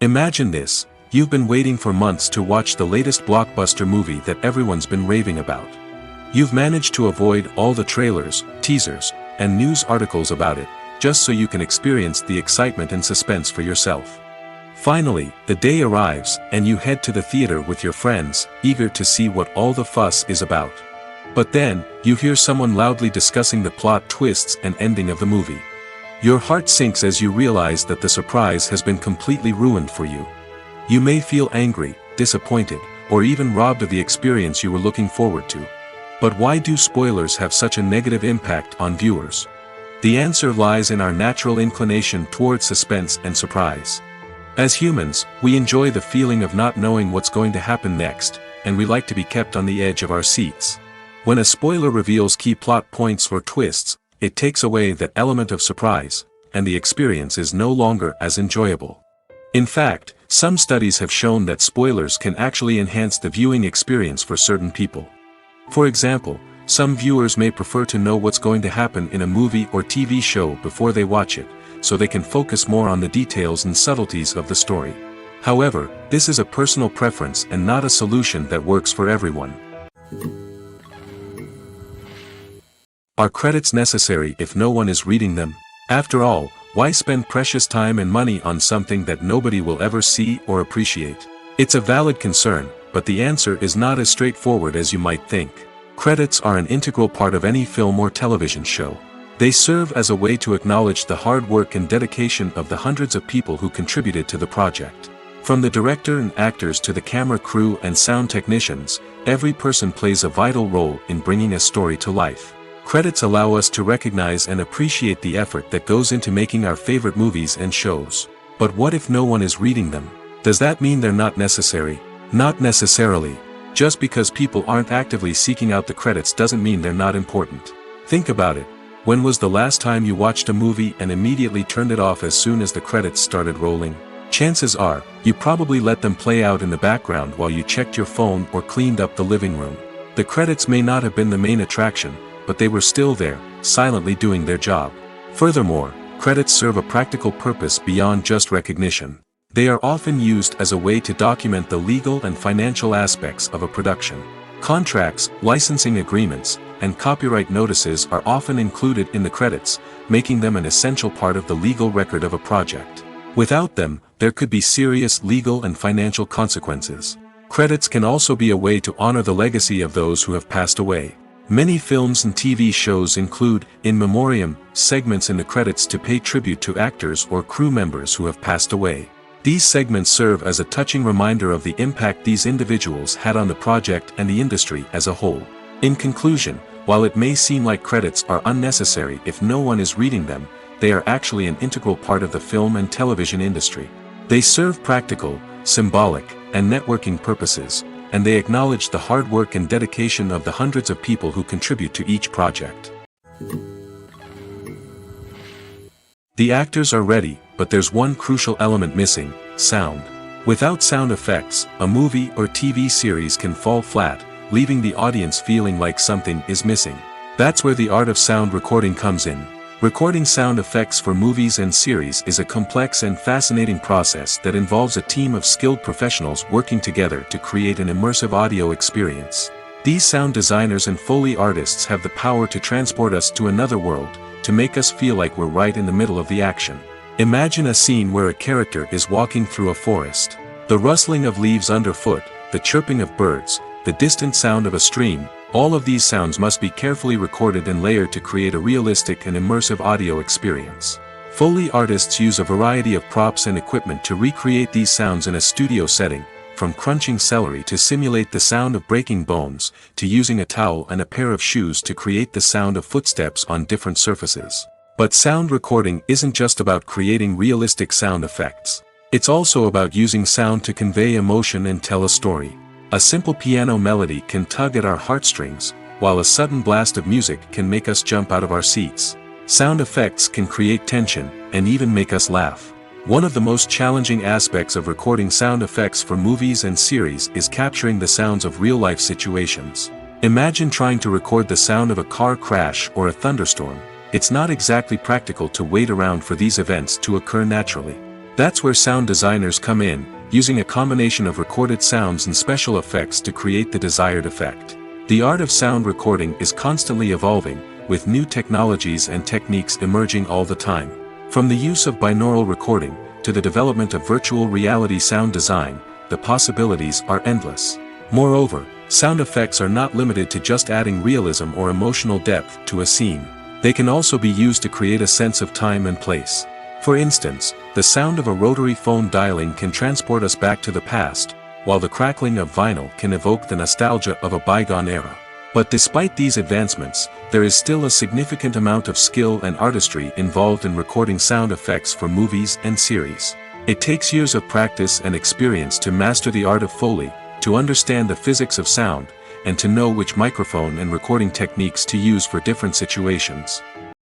Speaker 1: Imagine this: you've been waiting for months to watch the latest blockbuster movie that everyone's been raving about. You've managed to avoid all the trailers, teasers, and news articles about it, just so you can experience the excitement and suspense for yourself. Finally, the day arrives, and you head to the theater with your friends, eager to see what all the fuss is about. But then, you hear someone loudly discussing the plot twists and ending of the movie. Your heart sinks as you realize that the surprise has been completely ruined for you. You may feel angry, disappointed, or even robbed of the experience you were looking forward to. But why do spoilers have such a negative impact on viewers? The answer lies in our natural inclination toward suspense and surprise. As humans, we enjoy the feeling of not knowing what's going to happen next, and we like to be kept on the edge of our seats. When a spoiler reveals key plot points or twists, it takes away that element of surprise, and the experience is no longer as enjoyable. In fact, some studies have shown that spoilers can actually enhance the viewing experience for certain people. For example, some viewers may prefer to know what's going to happen in a movie or TV show before they watch it, so they can focus more on the details and subtleties of the story. However, this is a personal preference and not a solution that works for everyone. Are credits necessary if no one is reading them? After all, why spend precious time and money on something that nobody will ever see or appreciate? It's a valid concern, but the answer is not as straightforward as you might think. Credits are an integral part of any film or television show. They serve as a way to acknowledge the hard work and dedication of the hundreds of people who contributed to the project. From the director and actors to the camera crew and sound technicians, every person plays a vital role in bringing a story to life. Credits allow us to recognize and appreciate the effort that goes into making our favorite movies and shows. But what if no one is reading them? Does that mean they're not necessary? Not necessarily. Just because people aren't actively seeking out the credits doesn't mean they're not important. Think about it. When was the last time you watched a movie and immediately turned it off as soon as the credits started rolling? Chances are, you probably let them play out in the background while you checked your phone or cleaned up the living room. The credits may not have been the main attraction, but they were still there, silently doing their job. Furthermore, credits serve a practical purpose beyond just recognition. They are often used as a way to document the legal and financial aspects of a production. Contracts, licensing agreements, and copyright notices are often included in the credits, making them an essential part of the legal record of a project. Without them, there could be serious legal and financial consequences. Credits can also be a way to honor the legacy of those who have passed away. Many films and TV shows include, in memoriam, segments in the credits to pay tribute to actors or crew members who have passed away. These segments serve as a touching reminder of the impact these individuals had on the project and the industry as a whole. In conclusion, while it may seem like credits are unnecessary if no one is reading them, they are actually an integral part of the film and television industry. They serve practical, symbolic, and networking purposes, and they acknowledge the hard work and dedication of the hundreds of people who contribute to each project. The actors are ready, but there's one crucial element missing: sound. Without sound effects, a movie or TV series can fall flat, leaving the audience feeling like something is missing. That's where the art of sound recording comes in. Recording sound effects for movies and series is a complex and fascinating process that involves a team of skilled professionals working together to create an immersive audio experience. These sound designers and Foley artists have the power to transport us to another world, to make us feel like we're right in the middle of the action. Imagine a scene where a character is walking through a forest. The rustling of leaves underfoot, the chirping of birds, the distant sound of a stream, all of these sounds must be carefully recorded and layered to create a realistic and immersive audio experience. Foley artists use a variety of props and equipment to recreate these sounds in a studio setting, from crunching celery to simulate the sound of breaking bones, to using a towel and a pair of shoes to create the sound of footsteps on different surfaces. But sound recording isn't just about creating realistic sound effects. It's also about using sound to convey emotion and tell a story. A simple piano melody can tug at our heartstrings, while a sudden blast of music can make us jump out of our seats. Sound effects can create tension, and even make us laugh. One of the most challenging aspects of recording sound effects for movies and series is capturing the sounds of real-life situations. Imagine trying to record the sound of a car crash or a thunderstorm. It's not exactly practical to wait around for these events to occur naturally. That's where sound designers come in, using a combination of recorded sounds and special effects to create the desired effect. The art of sound recording is constantly evolving, with new technologies and techniques emerging all the time. From the use of binaural recording, to the development of virtual reality sound design, the possibilities are endless. Moreover, sound effects are not limited to just adding realism or emotional depth to a scene. They can also be used to create a sense of time and place. For instance, the sound of a rotary phone dialing can transport us back to the past, while the crackling of vinyl can evoke the nostalgia of a bygone era. But despite these advancements, there is still a significant amount of skill and artistry involved in recording sound effects for movies and series. It takes years of practice and experience to master the art of Foley, to understand the physics of sound, and to know which microphone and recording techniques to use for different situations.